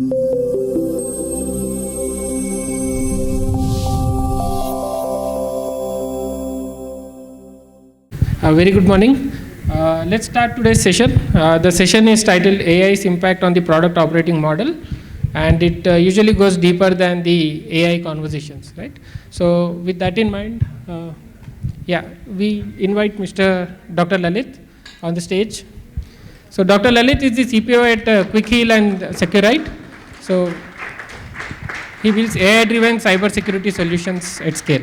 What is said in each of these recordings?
Very good morning. Let's start today's session. The session is titled AI's Impact on the Product Operating Model, and it usually goes deeper than the AI conversations, right? So with that in mind, we invite Mr. Dr. Lalit on the stage. So Dr. Lalit is the CPO at Quick Heal and Sekhar. So he builds AI-driven cybersecurity solutions at scale.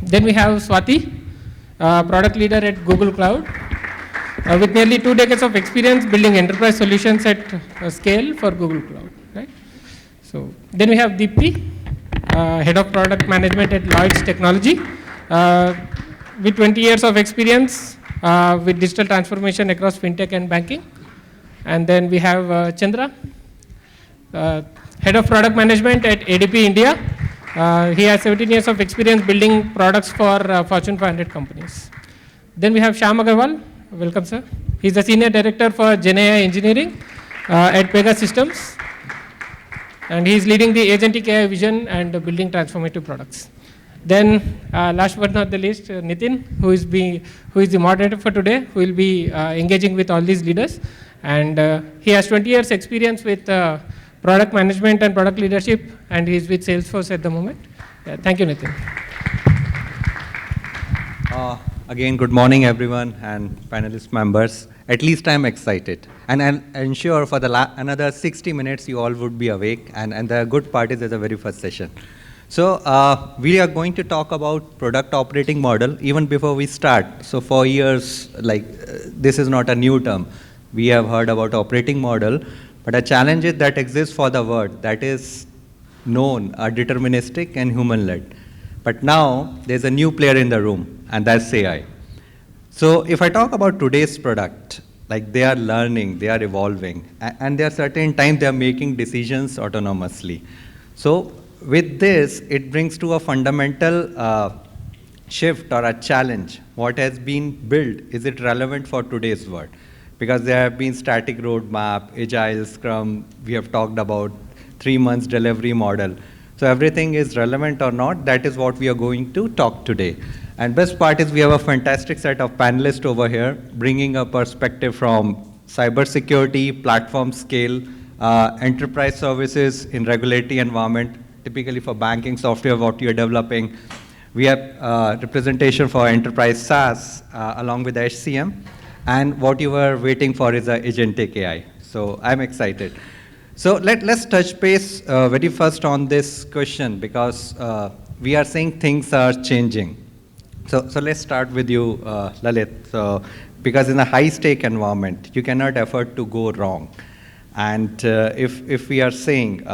Then we have Swati, product leader at Google Cloud, with nearly 2 decades of experience building enterprise solutions at scale for Google Cloud. Right? So then we have Deepti, head of product management at Lloyds Technology, with 20 years of experience with digital transformation across fintech and banking. And then we have Chandra, head of product management at ADP India. He has 17 years of experience building products for Fortune 500 companies. Then we have Sanagavarapu. Welcome, sir. He's the senior director for GenAI engineering at Pega Systems, and he's leading the agentic AI vision and building transformative products. Then, last but not the least, Nitin, who is the moderator for today, who will be engaging with all these leaders, and he has 20 years experience with product management and product leadership, and he's with Salesforce at the moment. Thank you, Nitin. Again, good morning, everyone, and panelist members. At least I'm excited. And I'm sure for another 60 minutes, you all would be awake. And the good part is it's the very first session. So we are going to talk about product operating model even before we start. So for years, this is not a new term. We have heard about operating model. But a challenge that exists for the word that is known are deterministic and human-led. But now there's a new player in the room, and that's AI. So if I talk about today's product, they are learning, they are evolving, and there are certain times they are making decisions autonomously. So with this, it brings to a fundamental shift or a challenge. What has been built, is it relevant for today's world? Because there have been static roadmap, agile, scrum, we have talked about 3 months delivery model. So everything is relevant or not, that is what we are going to talk today. And best part is we have a fantastic set of panelists over here, bringing a perspective from cybersecurity, platform scale, enterprise services in regulatory environment, typically for banking software, what you're developing. We have representation for enterprise SaaS, along with the HCM. And what you were waiting for is agentic AI. So I'm excited. So let's touch base very first on this question, because we are saying things are changing. So let's start with you, Lalit. So, because in a high-stake environment, you cannot afford to go wrong. And if we are saying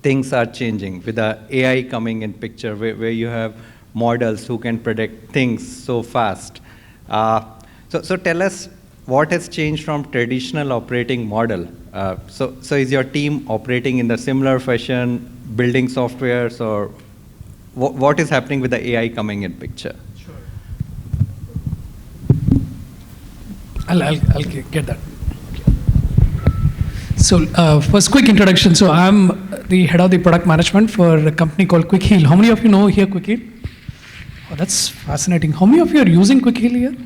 things are changing with the AI coming in picture, where you have models who can predict things so fast. So tell us what has changed from traditional operating model. So is your team operating in the similar fashion, building softwares, or what is happening with the AI coming in picture? Sure. I'll get that. So first, quick introduction. So I'm the head of the product management for a company called Quick Heal. How many of you know here Quick Heal? Oh, that's fascinating. How many of you are using Quick Heal here?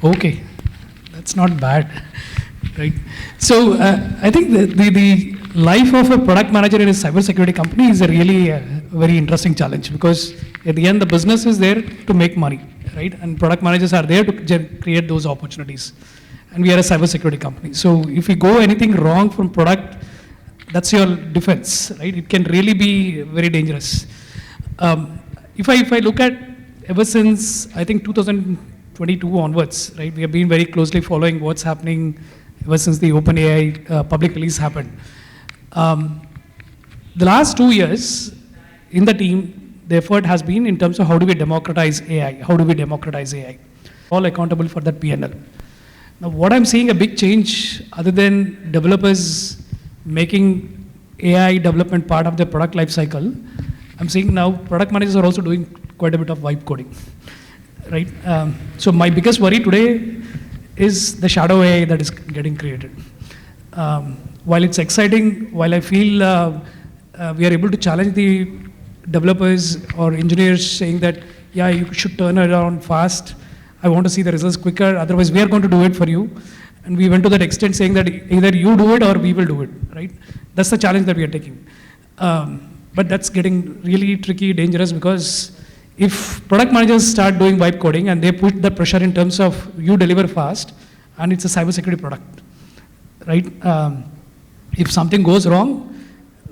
Okay, that's not bad, right? So I think the life of a product manager in a cybersecurity company is a really very interesting challenge, because at the end the business is there to make money, right? And product managers are there to create those opportunities. And we are a cybersecurity company. So if we go anything wrong from product, that's your defense, right? It can really be very dangerous. If I look at ever since, I think 2022 onwards, right? We have been very closely following what's happening ever since the OpenAI public release happened. The last 2 years in the team, the effort has been in terms of how do we democratize AI? How do we democratize AI? All accountable for that P&L. Now, what I'm seeing a big change, other than developers making AI development part of their product lifecycle, I'm seeing now product managers are also doing quite a bit of vibe coding, right? So my biggest worry today is the shadow AI that is getting created. While it's exciting, while I feel we are able to challenge the developers or engineers saying that, yeah, you should turn around fast. I want to see the results quicker. Otherwise, we are going to do it for you. And we went to that extent saying that either you do it or we will do it, right? That's the challenge that we are taking. But that's getting really tricky, dangerous, because if product managers start doing vibe coding and they put the pressure in terms of you deliver fast, and it's a cybersecurity product, right? If something goes wrong,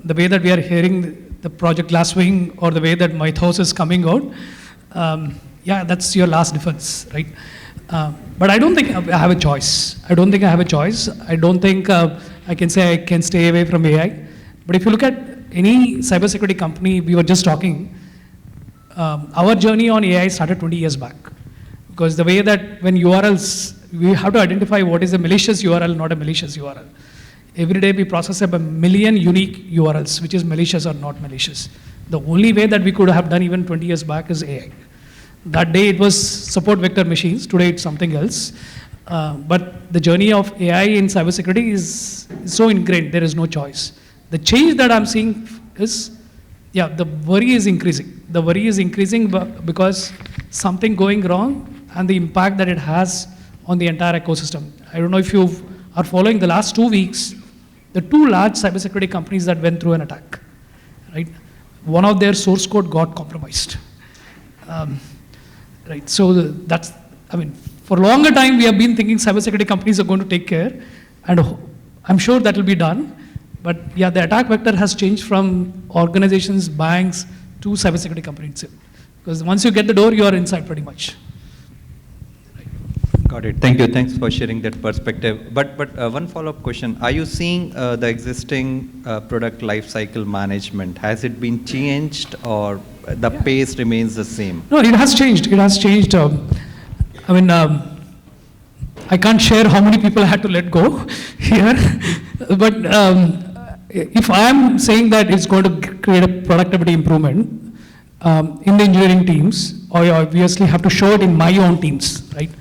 the way that we are hearing the project last wing or the way that Mythos is coming out, yeah, that's your last defense, right? But I don't think I have a choice. I don't think I have a choice. I don't think I can say I can stay away from AI. But if you look at any cybersecurity company, we were just talking, our journey on AI started 20 years back. Because the way that when URLs, we have to identify what is a malicious URL, not a malicious URL. Every day we process about 1 million unique URLs, which is malicious or not malicious. The only way that we could have done even 20 years back is AI. That day it was support vector machines, today it's something else. But the journey of AI in cybersecurity is so ingrained, there is no choice. The change that I'm seeing is, yeah, the worry is increasing. The worry is increasing because something going wrong and the impact that it has on the entire ecosystem. I don't know if you are following the last 2 weeks, the 2 large cybersecurity companies that went through an attack, right? One of their source code got compromised. Right, so that's, I mean, for a longer time we have been thinking cybersecurity companies are going to take care, and I'm sure that will be done. But yeah, the attack vector has changed from organizations, banks, to cybersecurity companies. Because once you get the door, you are inside pretty much. Got it. Thank you. Thanks for sharing that perspective. But one follow-up question. Are you seeing the existing product lifecycle management, has it been changed or the pace remains the same? No, it has changed. It has changed. I mean, I can't share how many people I had to let go here. But if I am saying that it's going to create a productivity improvement in the engineering teams, I obviously have to show it in my own teams, right?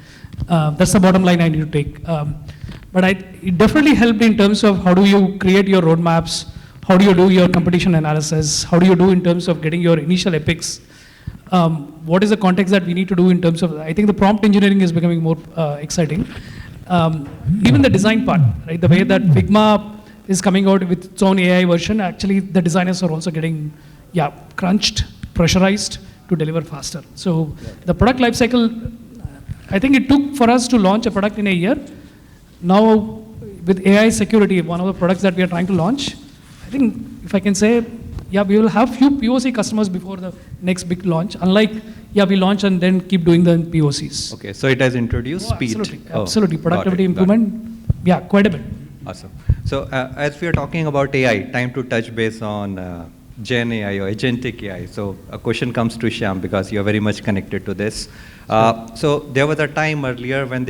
That's the bottom line I need to take. But it definitely helped in terms of how do you create your roadmaps, how do you do your competition analysis, how do you do in terms of getting your initial epics, what is the context that we need to do in terms of, I think the prompt engineering is becoming more exciting. Even the design part, right? The way that Figma is coming out with its own AI version, actually the designers are also getting, crunched, pressurized to deliver faster. So the product lifecycle, I think it took for us to launch a product in a year. Now with AI security, one of the products that we are trying to launch, I think if I can say, we will have few POC customers before the next big launch. Unlike, we launch and then keep doing the POCs. Okay, so it has introduced speed. Absolutely. Productivity improvement, quite a bit. Awesome. So as we are talking about AI, time to touch base on Gen AI or agentic AI. So a question comes to Shyam because you're very much connected to this. So there was a time earlier when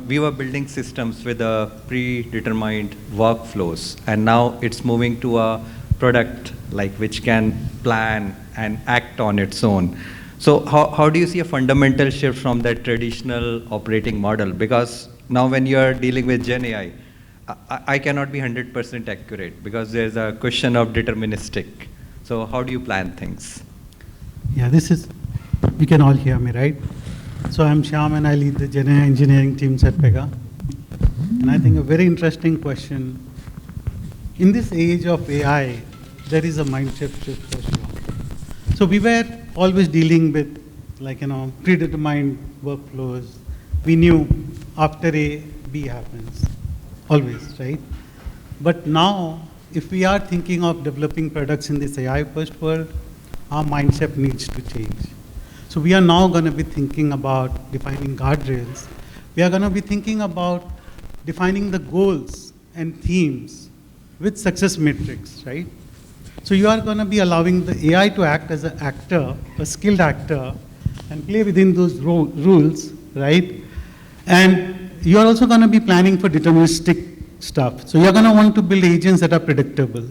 we were building systems with a predetermined workflows, and now it's moving to a product like which can plan and act on its own. So how do you see a fundamental shift from that traditional operating model? Because now when you're dealing with Gen AI, I cannot be 100% accurate because there's a question of deterministic. So how do you plan things? Yeah, you can all hear me, right? So I'm Shyam and I lead the Gen AI engineering teams at Pega. And I think a very interesting question. In this age of AI, there is a mindset shift for sure. So we were always dealing with predetermined workflows. We knew after A, B happens, always, right? But now, if we are thinking of developing products in this AI-first world, our mindset needs to change. So we are now going to be thinking about defining guardrails. We are going to be thinking about defining the goals and themes with success metrics, right? So you are going to be allowing the AI to act as an actor, a skilled actor, and play within those rules, right? And you are also going to be planning for deterministic stuff. So you're going to want to build agents that are predictable.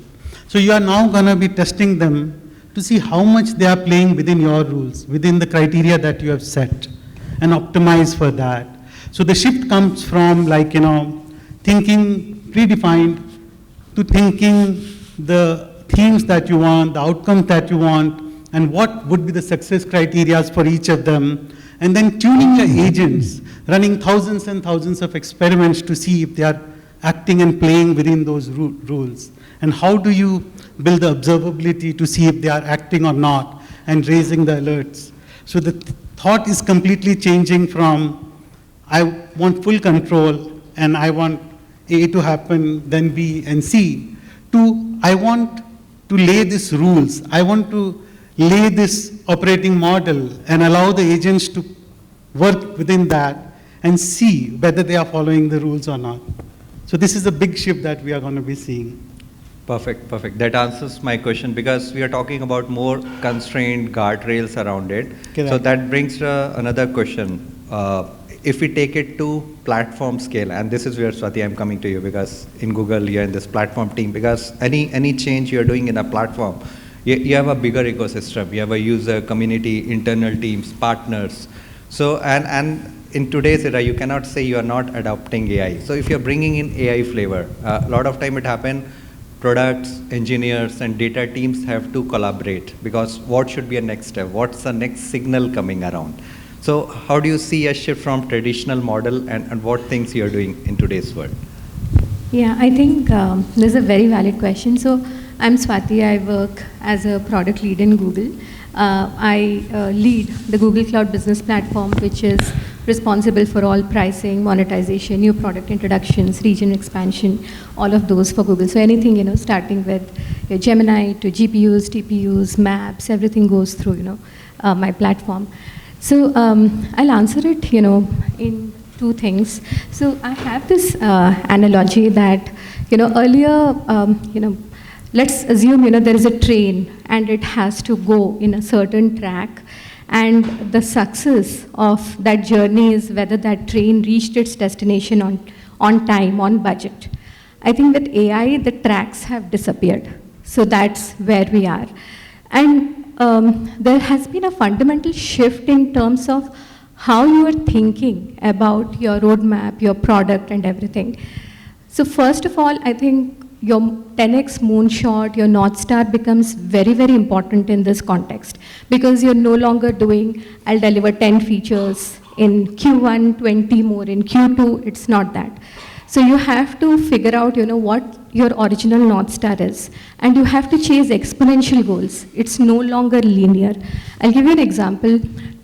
So you are now going to be testing them to see how much they are playing within your rules, within the criteria that you have set, and optimize for that. So the shift comes from thinking predefined to thinking the themes that you want, the outcomes that you want, and what would be the success criteria for each of them, and then tuning the agents, running thousands and thousands of experiments to see if they are acting and playing within those rules. And how do you build the observability to see if they are acting or not, and raising the alerts. So the thought is completely changing from, I want full control, and I want A to happen, then B and C, to I want to lay these rules. I want to lay this operating model and allow the agents to work within that and see whether they are following the rules or not. So this is a big shift that we are going to be seeing. Perfect, perfect. That answers my question, because we are talking about more constrained guardrails around it. Correct. So that brings to another question. If we take it to platform scale, and this is where, Swati, I'm coming to you, because in Google, you're in this platform team, because any change you're doing in a platform, you have a bigger ecosystem. You have a user, community, internal teams, partners. So, and in today's era, you cannot say you are not adopting AI. So if you're bringing in AI flavor, a lot of time it happens, products, engineers, and data teams have to collaborate, because what should be a next step? What's the next signal coming around? So how do you see a shift from traditional model, and what things you're doing in today's world? Yeah, I think this is a very valid question. So I'm Swati. I work as a product lead in Google. I lead the Google Cloud Business Platform, which is responsible for all pricing, monetization, new product introductions, region expansion, all of those for Google. So anything, starting with your Gemini to GPUs, TPUs, maps, everything goes through, my platform. So I'll answer it, in two things. So I have this analogy that, earlier, let's assume, there is a train and it has to go in a certain track, and the success of that journey is whether that train reached its destination on time, on budget. I think with AI, the tracks have disappeared. So that's where we are. And there has been a fundamental shift in terms of how you are thinking about your roadmap, your product, and everything. So first of all, I think your 10x moonshot, your North Star becomes very, very important in this context, because you're no longer doing, I'll deliver 10 features in Q1, 20 more in Q2. It's not that. So you have to figure out, what your original North Star is, and you have to chase exponential goals. It's no longer linear. I'll give you an example.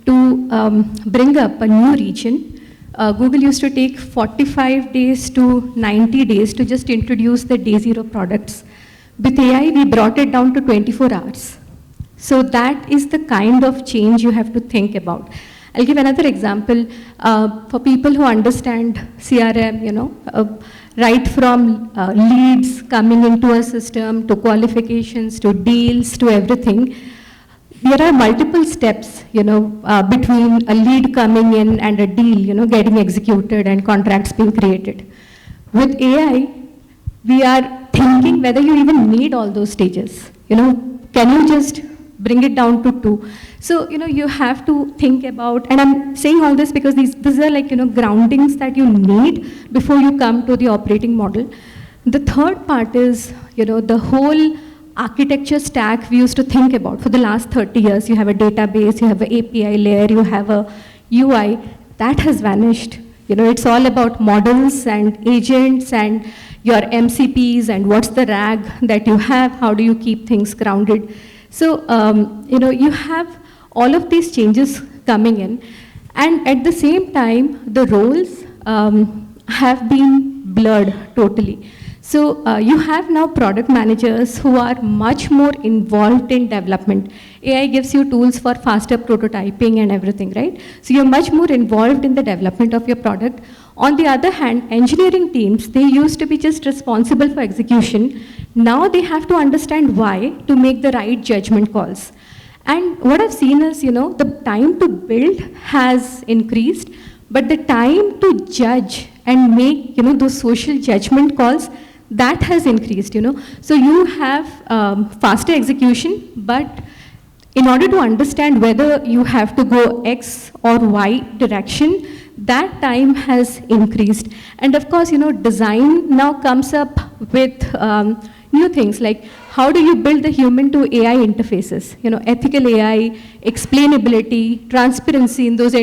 To bring up a new region, Google used to take 45 days to 90 days to just introduce the day zero products. With AI, we brought it down to 24 hours. So that is the kind of change you have to think about. I'll give another example. For people who understand CRM, right from leads coming into a system, to qualifications, to deals, to everything, there are multiple steps, between a lead coming in and a deal, getting executed and contracts being created. With AI, we are thinking whether you even need all those stages. Can you just bring it down to 2? So, you have to think about, and I'm saying all this because these are like, groundings that you need before you come to the operating model. The third part is, the whole architecture stack we used to think about for the last 30 years. You have a database, you have an API layer, you have a UI. That has vanished. It's all about models and agents and your MCPs and what's the RAG that you have, how do you keep things grounded. So, you have all of these changes coming in, and at the same time, the roles have been blurred totally. So you have now product managers who are much more involved in development. AI gives you tools for faster prototyping and everything, right? So you're much more involved in the development of your product. On the other hand, engineering teams, they used to be just responsible for execution. Now they have to understand why to make the right judgment calls. And what I've seen is, the time to build has increased, but the time to judge and make, those social judgment calls, that has increased, So you have faster execution, but in order to understand whether you have to go X or Y direction, that time has increased. And of course, design now comes up with new things like how do you build the human to AI interfaces? Ethical AI, explainability, transparency in those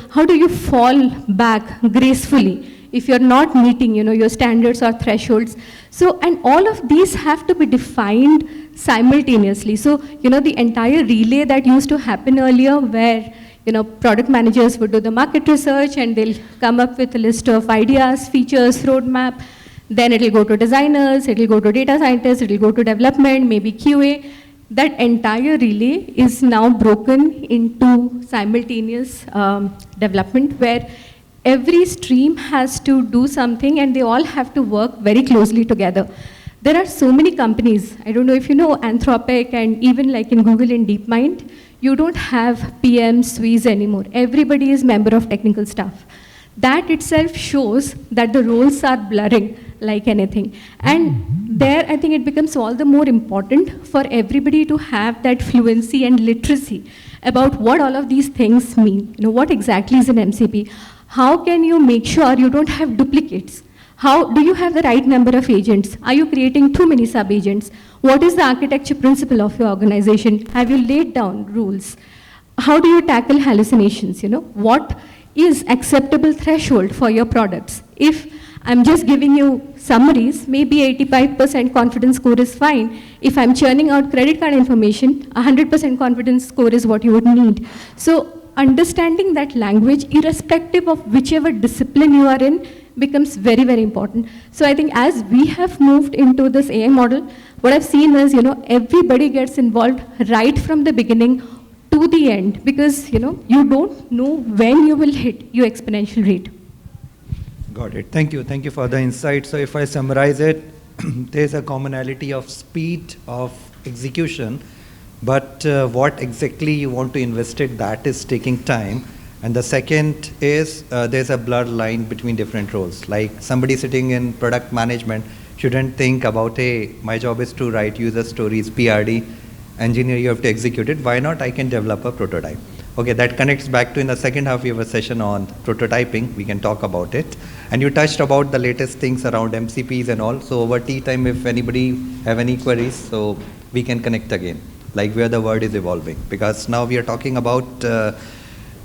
how do you fall back gracefully if you're not meeting, your standards or thresholds? So, and all of these have to be defined simultaneously. So, the entire relay that used to happen earlier where, product managers would do the market research and they'll come up with a list of ideas, features, roadmap. Then it'll go to designers, it'll go to data scientists, it'll go to development, maybe QA. That entire relay is now broken into simultaneous development where every stream has to do something and they all have to work very closely together. There are so many companies, I don't know if you know Anthropic and even like in Google and DeepMind, you don't have PMs, SWEs anymore. Everybody is member of technical staff. That itself shows that the roles are blurring like anything. And there, I think it becomes all the more important for everybody to have that fluency and literacy about what all of these things mean. What exactly is an MCP? How can you make sure you don't have duplicates? How do you have the right number of agents? Are you creating too many sub-agents? What is the architecture principle of your organization? Have you laid down rules? How do you tackle hallucinations? What is acceptable threshold for your products? If I'm just giving you summaries, maybe 85% confidence score is fine. If I'm churning out credit card information, 100% confidence score is what you would need. So understanding that language, irrespective of whichever discipline you are in, becomes very, very important. So I think as we have moved into this AI model, what I've seen is, everybody gets involved right from the beginning to the end because, you don't know when you will hit your exponential rate. Got it. Thank you. Thank you for the insight. So if I summarize it, there's a commonality of speed of execution, but what exactly you want to invest it, that is taking time. And the second is there's a blurred line between different roles. Like somebody sitting in product management shouldn't think about, hey, my job is to write user stories, PRD, engineer, you have to execute it. Why not? I can develop a prototype. Okay, that connects back to in the second half we have a session on prototyping. We can talk about it. And you touched about the latest things around MCPs and all. So over tea time, if anybody have any queries, so we can connect again, like where the world is evolving. Because now we are talking about,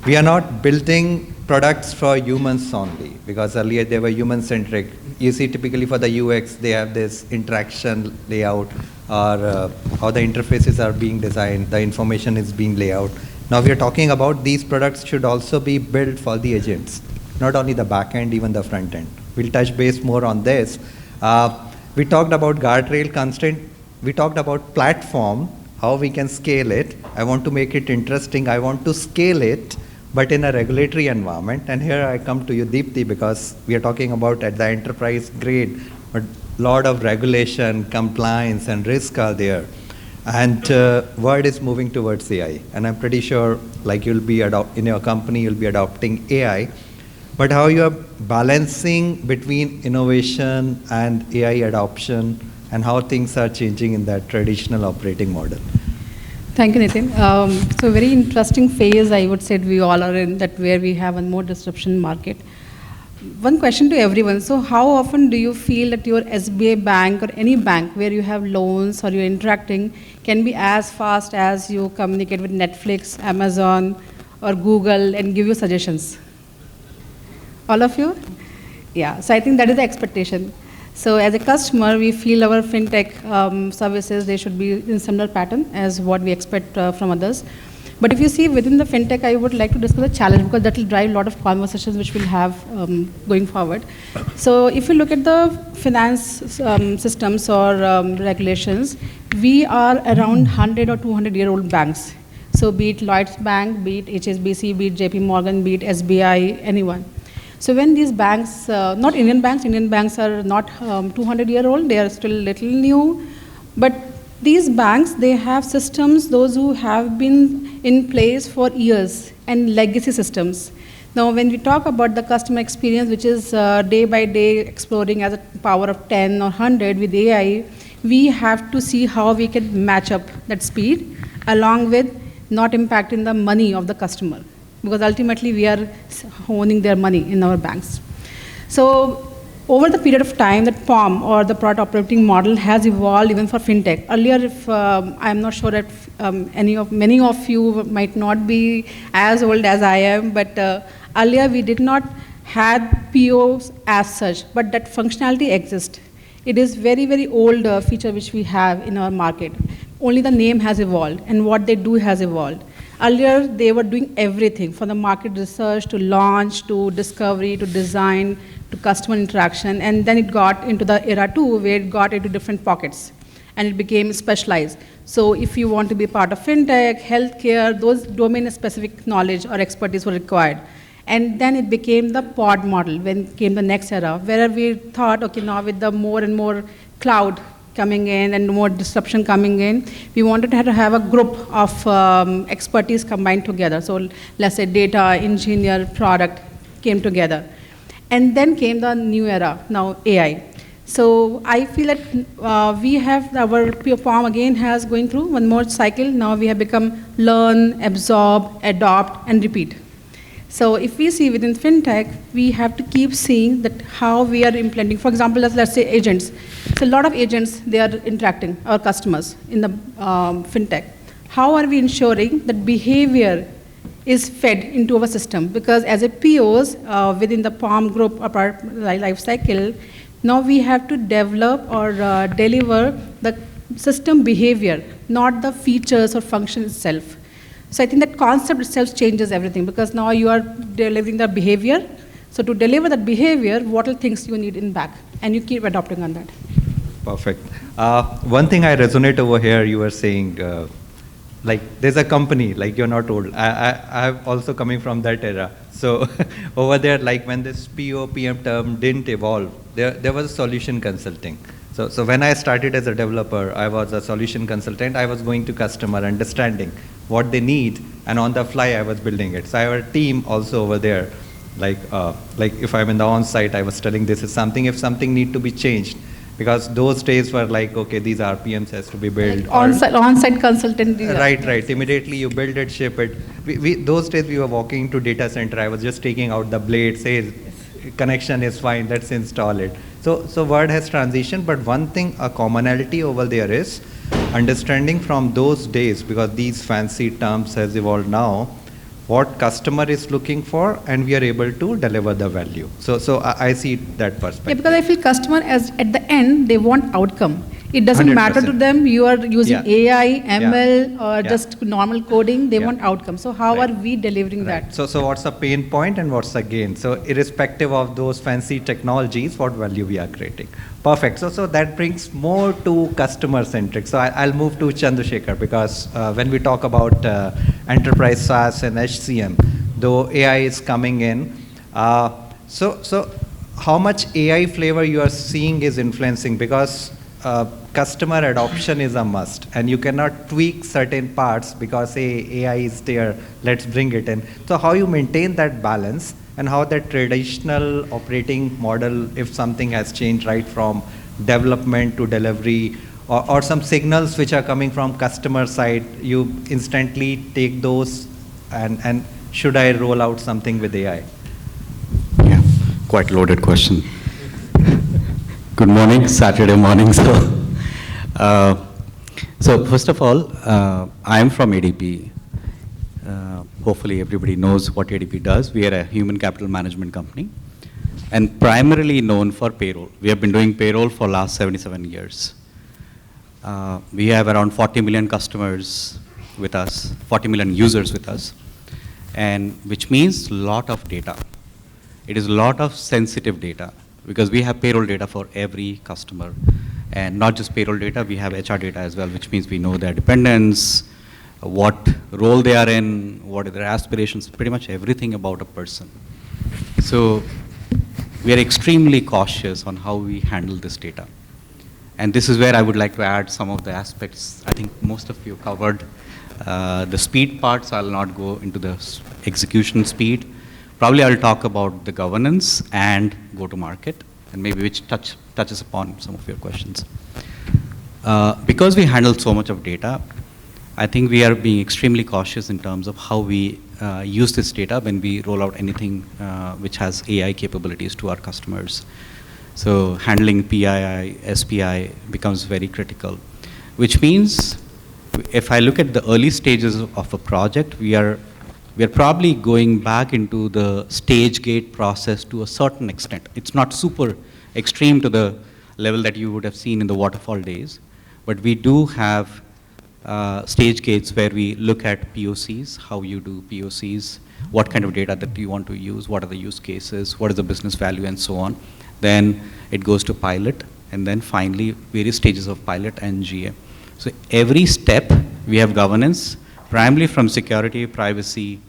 we are not building products for humans only, because earlier they were human-centric. You see typically for the UX, they have this interaction layout or how the interfaces are being designed, the information is being laid out. Now we are talking about these products should also be built for the agents, not only the back end, even the front end. We'll touch base more on this. We talked about guardrail constraint. We talked about platform, how we can scale it. I want to make it interesting. I want to scale it, but in a regulatory environment. And here I come to you, Deepti, because we are talking about at the enterprise grade, but a lot of regulation, compliance, and risk are there. And world is moving towards AI. And I'm pretty sure, like you'll be in your company, you'll be adopting AI. But how you are balancing between innovation and AI adoption, and how things are changing in that traditional operating model. Thank you, Nitin. So very interesting phase, I would say we all are in, that where we have a more disruption market. One question to everyone. So how often do you feel that your SBI bank or any bank where you have loans or you're interacting can be as fast as you communicate with Netflix, Amazon, or Google and give you suggestions? All of you? Yeah, so I think that is the expectation. So as a customer, we feel our fintech services, they should be in similar pattern as what we expect from others. But if you see within the fintech, I would like to discuss the challenge because that will drive a lot of conversations which we'll have going forward. So if you look at the finance systems or regulations, we are around 100 or 200-year-old banks. So be it Lloyds Bank, be it HSBC, be it JP Morgan, be it SBI, anyone. So when these banks, not Indian banks are not 200-year-old, they are still little new, but these banks, they have systems, those who have been in place for years, and legacy systems. Now, when we talk about the customer experience, which is day by day exploring as a power of 10 or 100 with AI, we have to see how we can match up that speed along with not impacting the money of the customer. because ultimately we are owning their money in our banks. So over the period of time, that POM, or the product operating model, has evolved even for fintech. Earlier, if I'm not sure if many of you might not be as old as I am, but earlier we did not had POs as such, but that functionality exists. It is very, very old feature which we have in our market. Only the name has evolved, and what they do has evolved. Earlier, they were doing everything, from the market research to launch to discovery to design to customer interaction, and then it got into the era 2 where it got into different pockets and it became specialized. So if you want to be part of fintech, healthcare, those domain-specific knowledge or expertise were required. And then it became the pod model when came the next era, where we thought, okay, now with the more and more cloud coming in and more disruption coming in, we wanted to have a group of expertise combined together. So let's say data, engineer, product came together. And then came the new era, now AI. So I feel that we have our POM again has going through one more cycle. Now we have become learn, absorb, adopt, and repeat. So if we see within fintech, we have to keep seeing that how we are implementing. For example, let's say agents. So a lot of agents, they are interacting, our customers in the fintech. How are we ensuring that behavior is fed into our system? Because as a POs within the POM group of our life cycle, now we have to develop or deliver the system behavior, not the features or function itself. So I think that concept itself changes everything, because now you are delivering the behavior. So to deliver that behavior, what are things you need in back? And you keep adopting on that. Perfect. One thing I resonate over here, you were saying, like there's a company, like you're not old. I'm also coming from that era. So over there, like when this PO, PM term didn't evolve, there was solution consulting. So when I started as a developer, I was a solution consultant. I was going to customer, understanding what they need, and on the fly I was building it. So I have a team also over there. Like if I'm in the on-site, I was telling this is something, if something need to be changed, because those days were like, okay, these RPMs has to be built. Like on-site consultant. Right. Immediately you build it, ship it. Those days we were walking to data center. I was just taking out the blade, say connection is fine, let's install it. So word has transitioned, but one thing, a commonality over there is understanding from those days, because these fancy terms has evolved now, what customer is looking for, and we are able to deliver the value. So I see that perspective. Yeah, because I feel customer, as at the end, they want outcome. It doesn't 100%. matter to them, you are using AI, ML, or Yeah. just normal coding, they Yeah. want outcome. So how Right. are we delivering that? So what's the pain point and what's the gain? So irrespective of those fancy technologies, what value we are creating. Perfect. So that brings more to customer centric. So I'll move to Chandrasekhar, because when we talk about enterprise SaaS and HCM, though AI is coming in, so how much AI flavor you are seeing is influencing, because customer adoption is a must, and you cannot tweak certain parts because, hey, AI is there, let's bring it in. So how you maintain that balance, and how that traditional operating model, if something has changed right from development to delivery, or some signals which are coming from customer side, you instantly take those, and should I roll out something with AI? Yeah, quite loaded question. Good morning, Saturday morning. So first of all, I am from ADP. Hopefully everybody knows what ADP does. We are a human capital management company, and primarily known for payroll. We have been doing payroll for last 77 years. We have around 40 million customers with us, 40 million users with us, and which means a lot of data. It is a lot of sensitive data, because we have payroll data for every customer. And not just payroll data, we have HR data as well, which means we know their dependents, what role they are in, what are their aspirations, pretty much everything about a person. So we are extremely cautious on how we handle this data. And this is where I would like to add some of the aspects. I think most of you covered the speed parts. I'll not go into the execution speed. Probably I'll talk about the governance and go-to-market, and maybe which touches upon some of your questions. Because we handle so much of data, I think we are being extremely cautious in terms of how we use this data when we roll out anything which has AI capabilities to our customers. So handling PII, SPI becomes very critical, which means if I look at the early stages of a project, we are probably going back into the stage gate process to a certain extent. It's not super extreme to the level that you would have seen in the waterfall days, but we do have stage gates where we look at POCs, how you do POCs, what kind of data that you want to use, what are the use cases, what is the business value, and so on. Then it goes to pilot, and then finally various stages of pilot and GA. So every step we have governance, primarily from security, privacy,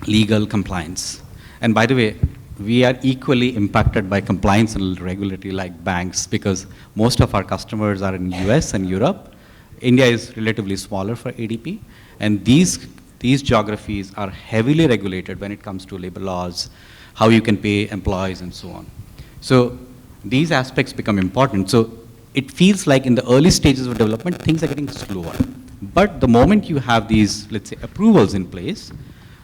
legal, compliance. And by the way, we are equally impacted by compliance and regulatory like banks, because most of our customers are in US and Europe. India is relatively smaller for ADP, and these geographies are heavily regulated when it comes to labor laws, how you can pay employees, and so on. So these aspects become important. So it feels like in the early stages of development, things are getting slower. But the moment you have these, let's say, approvals in place,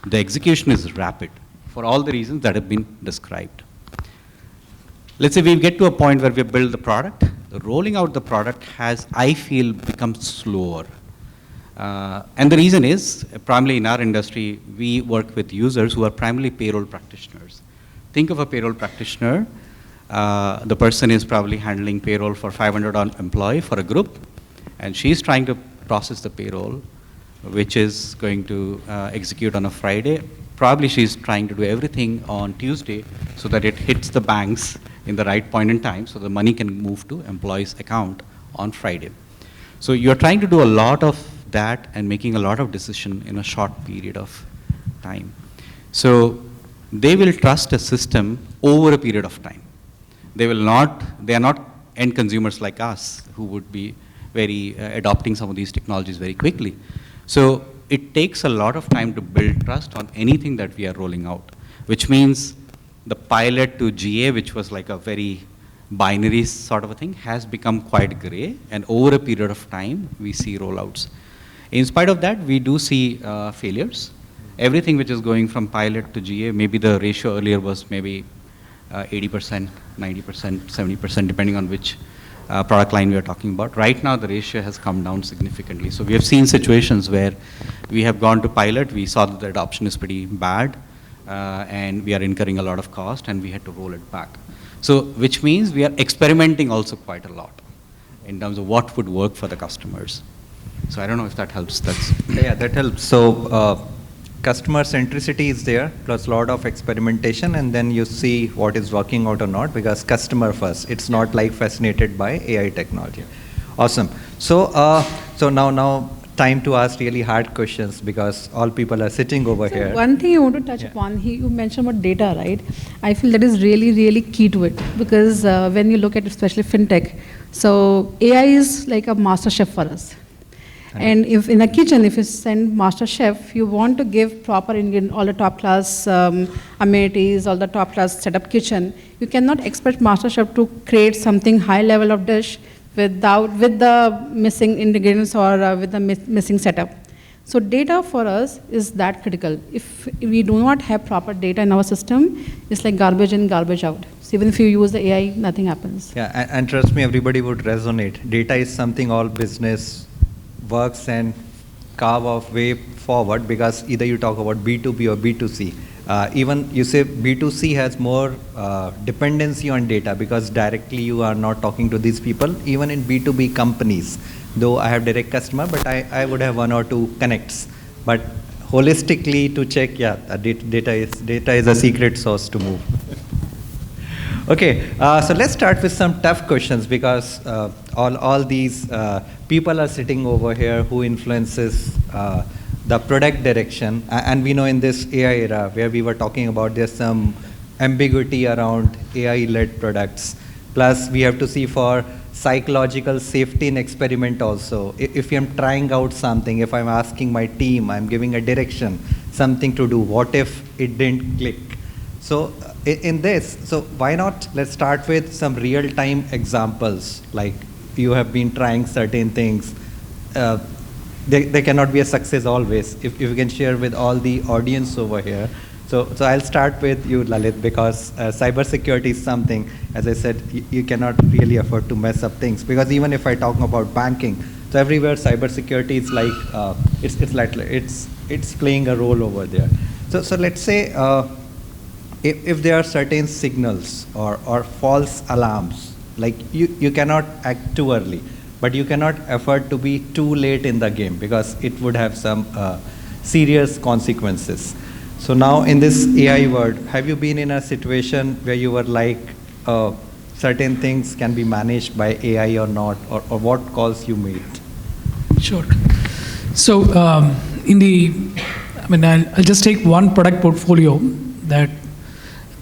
the execution is rapid for all the reasons that have been described. Let's say we get to a point where we build the product. The rolling out the product has, I feel, become slower. And the reason is, primarily in our industry, we work with users who are primarily payroll practitioners. Think of a payroll practitioner. The person is probably handling payroll for 500 employee for a group, and she's trying to process the payroll, which is going to execute on a Friday. Probably she's trying to do everything on Tuesday so that it hits the banks in the right point in time so the money can move to employee's account on Friday. So you're trying to do a lot of that and making a lot of decision in a short period of time. So they will trust a system over a period of time. They are not end consumers like us who would be very adopting some of these technologies very quickly. So it takes a lot of time to build trust on anything that we are rolling out, which means the pilot to GA, which was like a very binary sort of a thing, has become quite gray, and over a period of time, we see rollouts. In spite of that, we do see failures. Everything which is going from pilot to GA, maybe the ratio earlier was maybe 80%, 90%, 70%, depending on which product line we are talking about. Right now, the ratio has come down significantly. So we have seen situations where we have gone to pilot, we saw that the adoption is pretty bad, and we are incurring a lot of cost, and we had to roll it back. So, which means we are experimenting also quite a lot in terms of what would work for the customers. So I don't know if that helps. Yeah, that helps. So customer centricity is there, plus a lot of experimentation, and then you see what is working out or not, because customer first. It's not like fascinated by AI technology. Awesome. So so now time to ask really hard questions, because all people are sitting over here. One thing I want to touch upon, you mentioned about data, right? I feel that is really, really key to it, because when you look at especially fintech, so AI is like a master chef for us. And if in a kitchen, if you send master chef, you want to give proper ingredient, all the top class amenities, all the top class setup kitchen. You cannot expect master chef to create something high level of dish with the missing ingredients or with the missing setup. So data for us is that critical. If we do not have proper data in our system, it's like garbage in, garbage out. So even if you use the AI, nothing happens. Yeah, and trust me, everybody would resonate. Data is something all business works and carve off way forward, because either you talk about B2B or B2C. Even you say B2C has more dependency on data, because directly you are not talking to these people. Even in B2B companies, though I have direct customer, but I would have one or two connects. But holistically to check, yeah, data is a secret sauce to move. Okay, so let's start with some tough questions, because all these people are sitting over here who influences the product direction. And we know in this AI era where we were talking about, there's some ambiguity around AI-led products. Plus, we have to see for psychological safety in experiment also. If I'm trying out something, if I'm asking my team, I'm giving a direction, something to do, what if it didn't click? So in this, so why not, let's start with some real-time examples, like you have been trying certain things. there cannot be a success always. If you can share with all the audience over here. So I'll start with you, Lalit, because cybersecurity is something, as I said, you cannot really afford to mess up things. Because even if I talk about banking, so everywhere cybersecurity is like it's playing a role over there. So let's say if there are certain signals or false alarms, like you cannot act too early, but you cannot afford to be too late in the game because it would have some serious consequences. So now in this AI world, have you been in a situation where you were like, certain things can be managed by AI or not, or what calls you made? Sure. So I'll just take one product portfolio that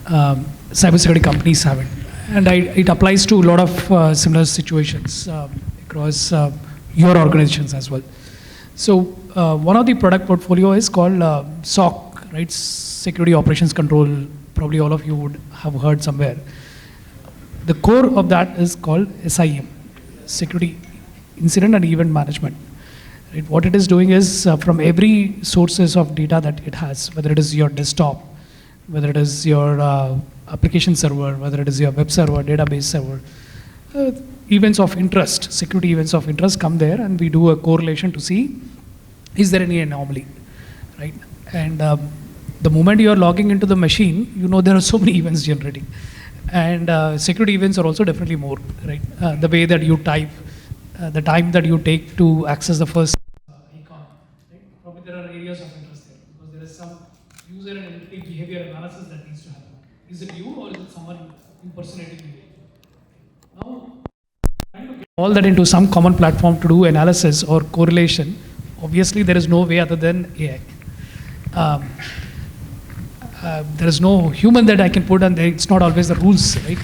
cybersecurity companies have it. And it applies to a lot of similar situations across your organizations as well. So one of the product portfolio is called SOC, right? Security Operations Control. Probably all of you would have heard somewhere. The core of that is called SIM, Security Incident and Event Management. Right? What it is doing is from every sources of data that it has, whether it is your desktop, whether it is your application server, whether it is your web server, database server, events of interest, security events of interest come there, and we do a correlation to see is there any anomaly, right? And the moment you are logging into the machine, you know there are so many events generating. And security events are also definitely more, right? The way that you type, the time that you take to access the first icon, right? Probably there are areas of interest there because there is some user and entity behavior analysis that needs to happen. Is it you or is it someone impersonating you? Now, trying to get all that into some common platform to do analysis or correlation, obviously there is no way other than AI. There is no human that I can put, and it's not always the rules, right?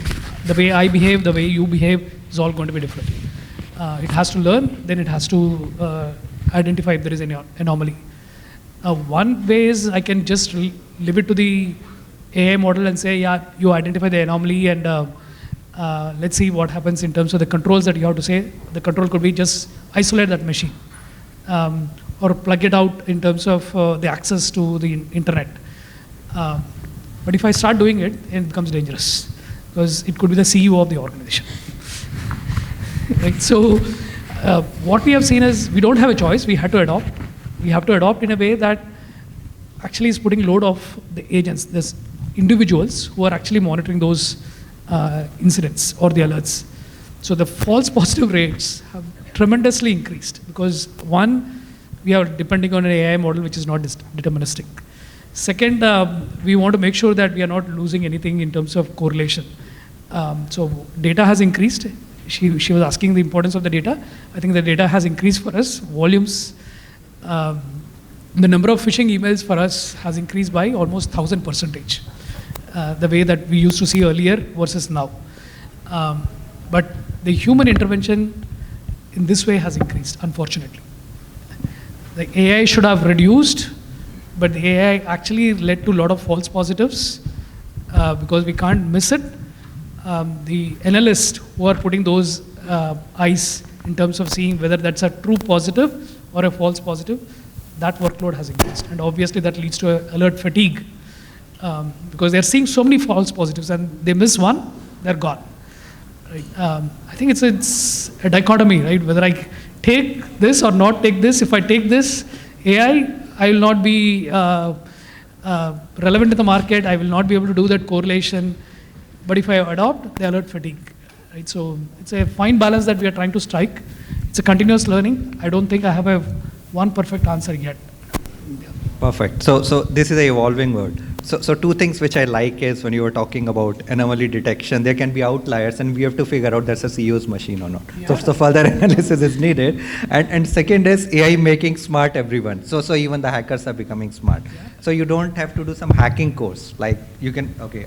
The way I behave, the way you behave is all going to be different. It has to learn, then it has to identify if there is any anomaly. One way is I can just leave it to the AI model and say, yeah, you identify the anomaly, and let's see what happens in terms of the controls that you have to say. The control could be just isolate that machine or plug it out in terms of the access to the internet. But if I start doing it, it becomes dangerous because it could be the CEO of the organization. Right? So what we have seen is we don't have a choice. We had to adopt. We have to adopt in a way that actually is putting load of the agents, there's individuals who are actually monitoring those incidents or the alerts. So the false positive rates have tremendously increased because one, we are depending on an AI model which is not deterministic. Second, we want to make sure that we are not losing anything in terms of correlation. So data has increased. She was asking the importance of the data. I think the data has increased for us. Volumes, the number of phishing emails for us has increased by almost 1,000%. The way that we used to see earlier versus now. But the human intervention in this way has increased, unfortunately. The AI should have reduced, but the AI actually led to a lot of false positives because we can't miss it. The analysts who are putting those eyes in terms of seeing whether that's a true positive or a false positive, that workload has increased. And obviously that leads to alert fatigue because they're seeing so many false positives and they miss one, they're gone. Right? I think it's a dichotomy, right? Whether I take this or not take this. If I take this AI, I will not be relevant in the market. I will not be able to do that correlation. But if I adopt, the alert fatigue. Right? So it's a fine balance that we are trying to strike. It's a continuous learning. I don't think I have one perfect answer yet. Perfect. So this is an evolving world. So two things which I like is when you were talking about anomaly detection, there can be outliers and we have to figure out that's a CEO's machine or not. Yeah. So further analysis is needed. And second is AI making smart everyone. So even the hackers are becoming smart. Yeah. So you don't have to do some hacking course. Like you can, okay,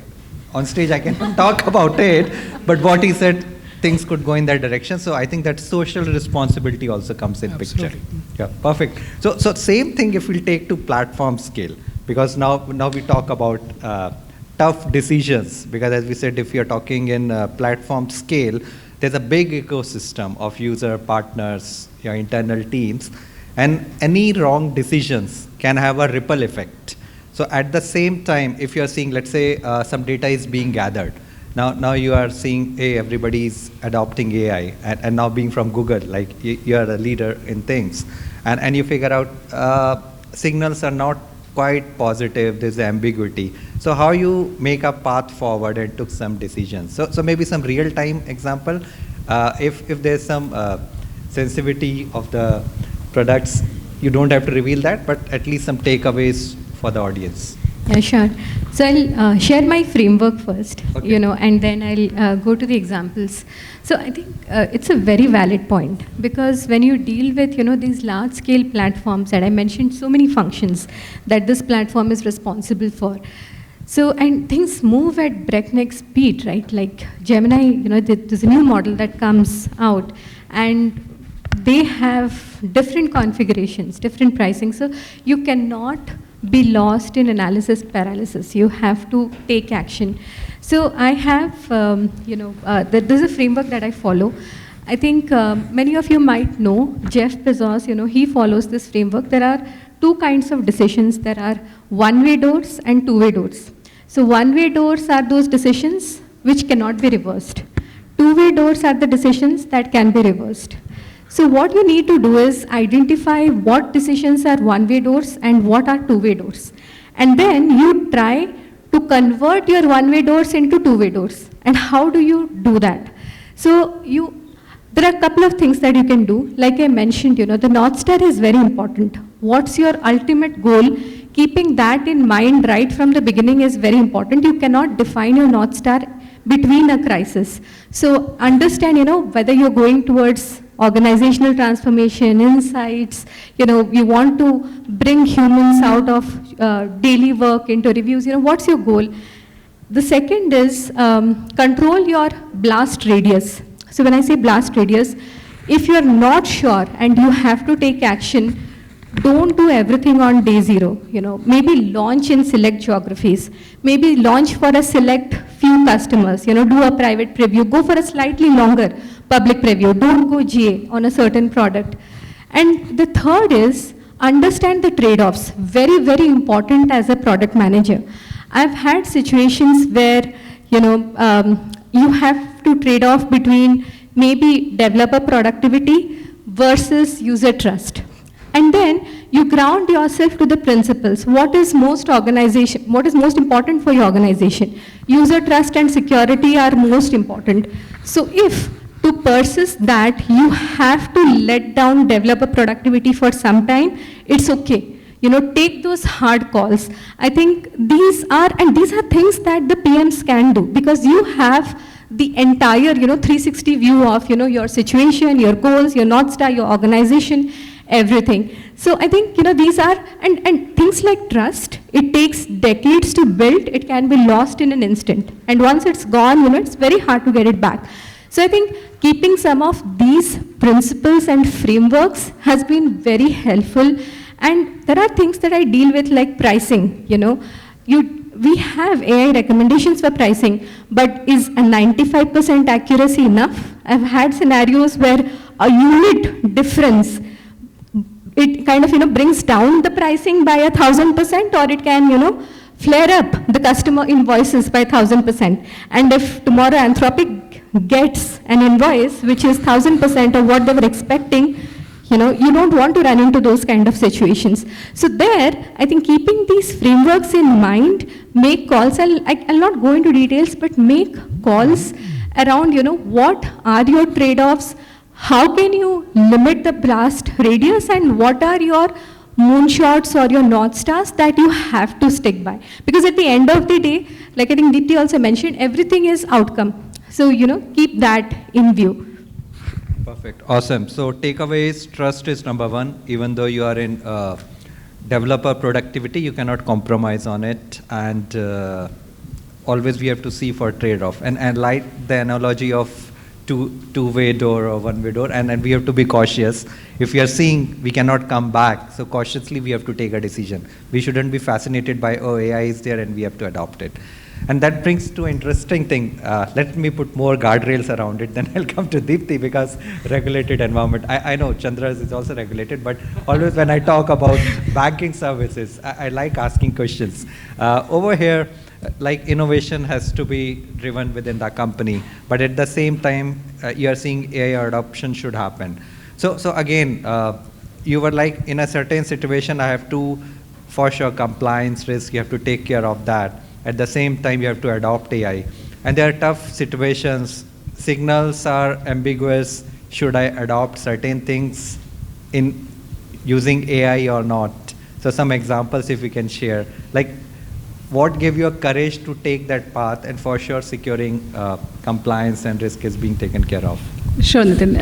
on stage I can talk about it, but what he said, things could go in that direction. So I think that social responsibility also comes in picture. Yeah, perfect. So same thing if we'll take to platform scale, because now we talk about tough decisions, because as we said, if you're talking in platform scale, there's a big ecosystem of user partners, your internal teams. And any wrong decisions can have a ripple effect. So at the same time, if you're seeing, let's say, some data is being gathered, now you are seeing, hey, everybody's adopting AI, and now being from Google, like you're a leader in things, and you figure out signals are not quite positive, there's ambiguity. So how you make a path forward and took some decisions. So maybe some real-time example, if there's some sensitivity of the products, you don't have to reveal that, but at least some takeaways for the audience. Yeah, sure. So I'll share my framework first, Okay. and then I'll go to the examples. So I think it's a very valid point, because when you deal with, these large-scale platforms that I mentioned, so many functions that this platform is responsible for. So, and things move at breakneck speed, right? Like Gemini, there's a new model that comes out, and they have different configurations, different pricing. So you cannot be lost in analysis paralysis. You have to take action. So I have, there's a framework that I follow. I think many of you might know Jeff Bezos, he follows this framework. There are two kinds of decisions. There are one-way doors and two-way doors. So one-way doors are those decisions which cannot be reversed. Two-way doors are the decisions that can be reversed. So what you need to do is identify what decisions are one-way doors and what are two-way doors. And then you try to convert your one-way doors into two-way doors. And how do you do that? So there are a couple of things that you can do. Like I mentioned, the North Star is very important. What's your ultimate goal? Keeping that in mind right from the beginning is very important. You cannot define your North Star between a crisis. So understand, whether you're going towards organizational transformation, insights, you want to bring humans out of daily work into reviews, what's your goal? The second is control your blast radius. So when I say blast radius, if you're not sure and you have to take action, don't do everything on day zero. Maybe launch in select geographies. Maybe launch for a select few customers. Do a private preview. Go for a slightly longer public preview. Don't go GA on a certain product. And the third is understand the trade-offs. Very, very important as a product manager. I've had situations where you have to trade off between maybe developer productivity versus user trust. And then you ground yourself to the principles. What is most important for your organization? User trust and security are most important. So if to persist that, you have to let down developer productivity for some time, it's okay. Take those hard calls. I think these are things that the PMs can do, because you have the entire, 360 view of, your situation, your goals, your North Star, your organization, everything. So I think, these are, and things like trust, it takes decades to build, it can be lost in an instant. And once it's gone, it's very hard to get it back. So I think keeping some of these principles and frameworks has been very helpful. And there are things that I deal with, like pricing, we have AI recommendations for pricing, but is a 95% accuracy enough? I've had scenarios where a unit difference, it kind of, brings down the pricing by 1,000%, or it can, flare up the customer invoices by 1,000%. And if tomorrow Anthropic gets an invoice which is 1,000% of what they were expecting, you don't want to run into those kind of situations. So there, I think keeping these frameworks in mind, make calls. I'll not go into details, but make calls around, what are your trade-offs? How can you limit the blast radius, and what are your moonshots or your North Stars that you have to stick by? Because at the end of the day, like I think Deepti also mentioned, everything is outcome. So, keep that in view. Perfect. Awesome. So takeaways, trust is number one. Even though you are in developer productivity, you cannot compromise on it. And always we have to see for trade-off. And like the analogy of two-way door or one-way door, and we have to be cautious. If we are seeing we cannot come back, so cautiously we have to take a decision. We shouldn't be fascinated by, oh, AI is there and we have to adopt it. And that brings to interesting thing. Let me put more guardrails around it, then I'll come to Deepti because regulated environment. I know Chandra's is also regulated, but always when I talk about banking services, I like asking questions. Over here, like innovation has to be driven within the company, but at the same time, you're seeing AI adoption should happen. So again, you were like in a certain situation, I have to, for sure, compliance risk, you have to take care of that. At the same time, you have to adopt AI. And there are tough situations. Signals are ambiguous. Should I adopt certain things in using AI or not? So some examples if we can share. Like, what gave you a courage to take that path, and for sure securing compliance and risk is being taken care of? Sure, Nitin.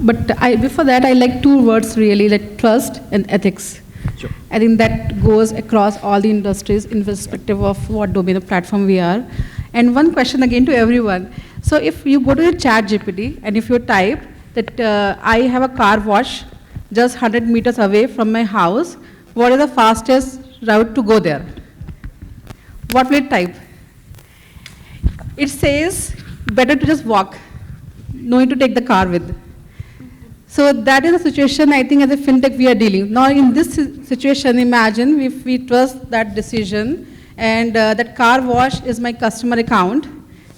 But before that, I like two words really, like trust and ethics. Sure. I think that goes across all the industries in respective of what domain of platform we are. And one question again to everyone. So if you go to the chat GPT and if you type that I have a car wash just 100 meters away from my house, what is the fastest route to go there? What will it type? It says better to just walk, no need to take the car with. So that is the situation I think as a fintech we are dealing. Now in this situation, imagine if we trust that decision and that car wash is my customer account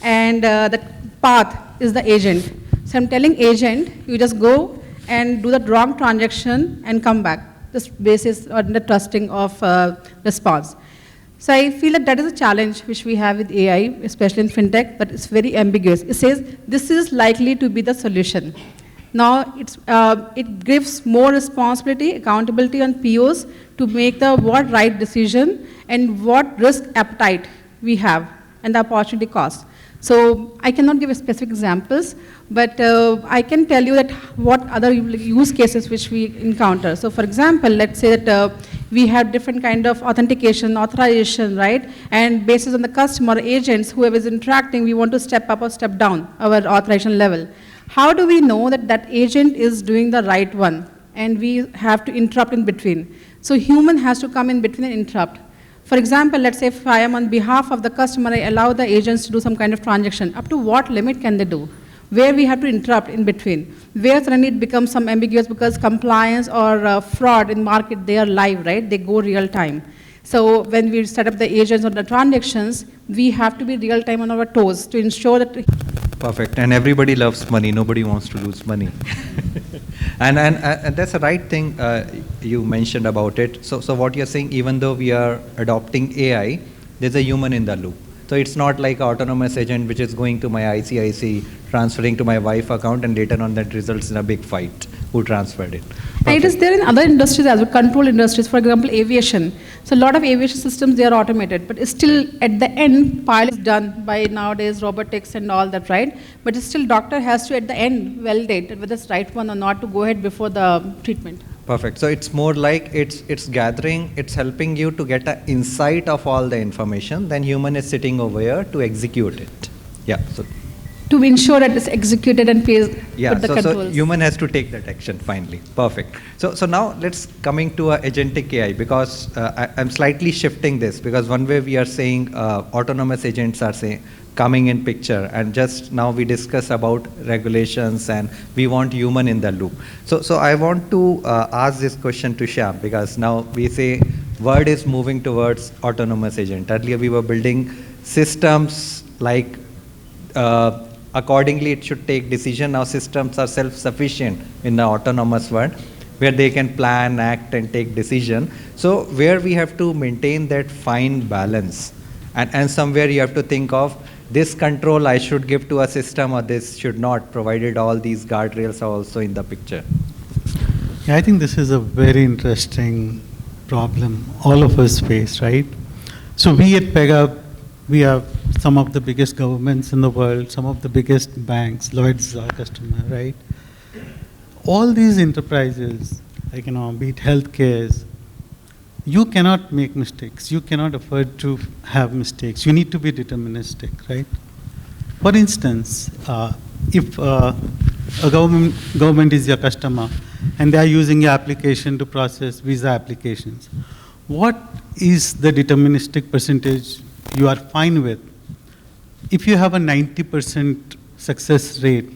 and that path is the agent. So I'm telling agent, you just go and do the wrong transaction and come back. This basis on the trusting of response. So I feel that is a challenge which we have with AI, especially in fintech, but it's very ambiguous. It says this is likely to be the solution. Now, it gives more responsibility, accountability on POs to make the what right decision and what risk appetite we have and the opportunity cost. So I cannot give specific examples, but I can tell you that what other use cases which we encounter. So for example, let's say that we have different kind of authentication, authorization, right? And based on the customer agents, whoever is interacting, we want to step up or step down our authorization level. How do we know that that agent is doing the right one? And we have to interrupt in between. So human has to come in between and interrupt. For example, let's say if I am on behalf of the customer, I allow the agents to do some kind of transaction. Up to what limit can they do? Where we have to interrupt in between. Where suddenly it becomes some ambiguous because compliance or fraud in market, they are live, right? They go real time. So when we set up the agents or the transactions, we have to be real time on our toes to ensure that. Perfect. And everybody loves money. Nobody wants to lose money. and that's the right thing you mentioned about it. So what you're saying, even though we are adopting AI, there's a human in the loop. So it's not like an autonomous agent which is going to my ICIC, transferring to my wife account, and later on that results in a big fight. Who transferred it? And it is there in other industries as well, control industries, for example, aviation. So a lot of aviation systems, they are automated, but it's still at the end, pilot is done by nowadays robotics and all that, right? But it's still doctor has to at the end validate whether it's right one or not to go ahead before the treatment. Perfect. So it's more like it's gathering, it's helping you to get an insight of all the information, then human is sitting over here to execute it. Yeah. So to ensure that it's executed and pays with the controls. So human has to take that action finally. Perfect. So now let's coming to agentic AI, because I'm slightly shifting this, because one way we are saying autonomous agents are coming in picture, and just now we discuss about regulations and we want human in the loop. So I want to ask this question to Shyam, because now we say world is moving towards autonomous agent. Earlier we were building systems like accordingly it should take decision. Now systems are self-sufficient in the autonomous world, where they can plan, act and take decision. So where we have to maintain that fine balance, and somewhere you have to think of this control I should give to a system or this should not, provided all these guardrails are also in the picture. Yeah, I think this is a very interesting problem all of us face, right? So we at Pega, we have some of the biggest governments in the world, some of the biggest banks, Lloyds is our customer, right? All these enterprises, like, be it healthcare, you cannot make mistakes. You cannot afford to have mistakes. You need to be deterministic, right? For instance, if a government is your customer and they are using your application to process visa applications, what is the deterministic percentage you are fine with if you have a 90% success rate,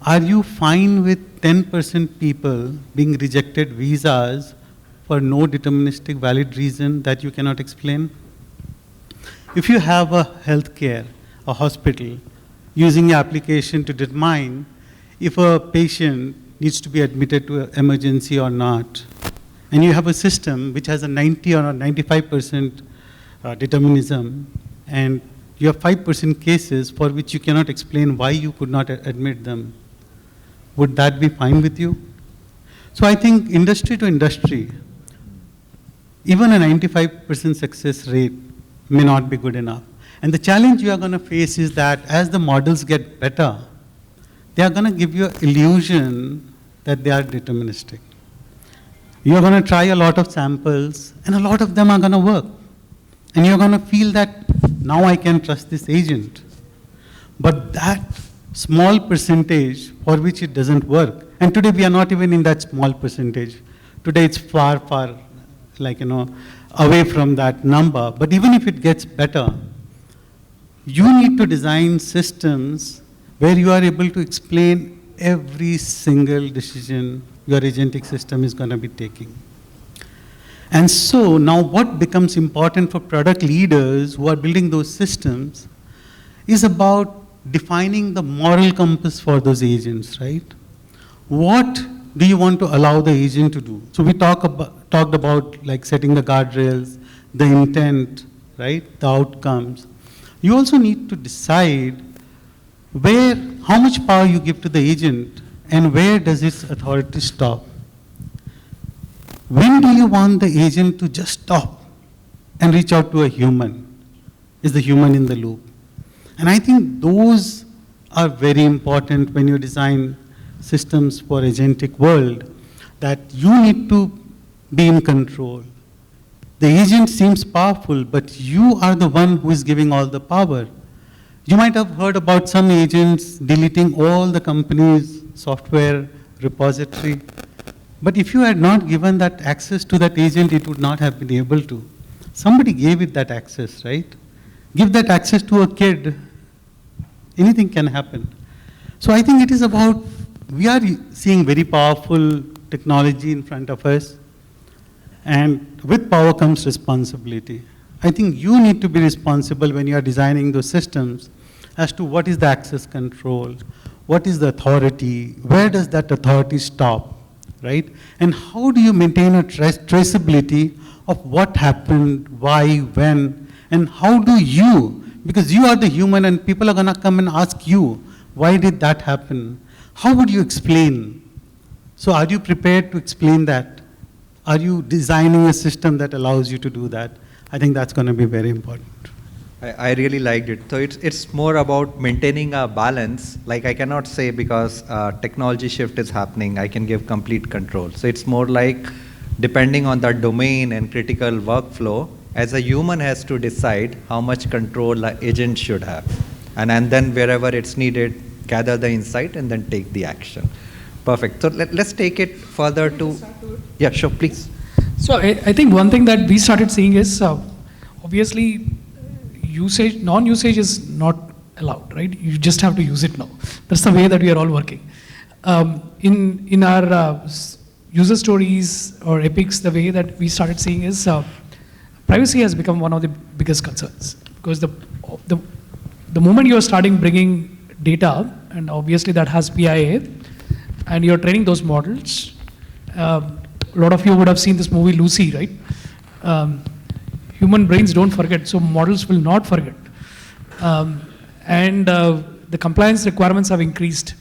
are you fine with 10% people being rejected visas for no deterministic valid reason that you cannot explain? If you have a healthcare, a hospital, using your application to determine if a patient needs to be admitted to an emergency or not, and you have a system which has a 90 or a 95% determinism, and you have 5% cases for which you cannot explain why you could not admit them, would that be fine with you? So I think industry to industry, even a 95% success rate may not be good enough. And the challenge you are going to face is that as the models get better, they are going to give you an illusion that they are deterministic. You are going to try a lot of samples, and a lot of them are going to work. And you're going to feel that now I can trust this agent. But that small percentage for which it doesn't work, and today we are not even in that small percentage. Today it's far, far, away from that number. But even if it gets better, you need to design systems where you are able to explain every single decision your agentic system is going to be taking. And so now what becomes important for product leaders who are building those systems is about defining the moral compass for those agents, right? What do you want to allow the agent to do? So we talked about like setting the guardrails, the intent, right? The outcomes. You also need to decide how much power you give to the agent and where does its authority stop. When do you want the agent to just stop and reach out to a human? Is the human in the loop? And I think those are very important when you design systems for agentic world, that you need to be in control. The agent seems powerful, but you are the one who is giving all the power. You might have heard about some agents deleting all the company's software repository. But if you had not given that access to that agent, it would not have been able to. Somebody gave it that access, right? Give that access to a kid, anything can happen. So I think it is about, we are seeing very powerful technology in front of us, and with power comes responsibility. I think you need to be responsible when you are designing those systems as to what is the access control, what is the authority, where does that authority stop? Right? And how do you maintain a traceability of what happened, why, when, and how do you, because you are the human and people are going to come and ask you, why did that happen? How would you explain? So are you prepared to explain that? Are you designing a system that allows you to do that? I think that's going to be very important. I really liked it. So it's more about maintaining a balance. Like I cannot say because technology shift is happening, I can give complete control. So it's more like depending on the domain and critical workflow, as a human has to decide how much control an agent should have. And then wherever it's needed, gather the insight and then take the action. Perfect. So let's take it further to, yeah, sure, please. So I think one thing that we started seeing is obviously non-usage is not allowed, right? You just have to use it now. That's the way that we are all working. In our user stories or epics, the way that we started seeing is privacy has become one of the biggest concerns, because the moment you are starting bringing data, and obviously that has PIA, and you're training those models. A lot of you would have seen this movie Lucy, right? Human brains don't forget, so models will not forget. And the compliance requirements have increased.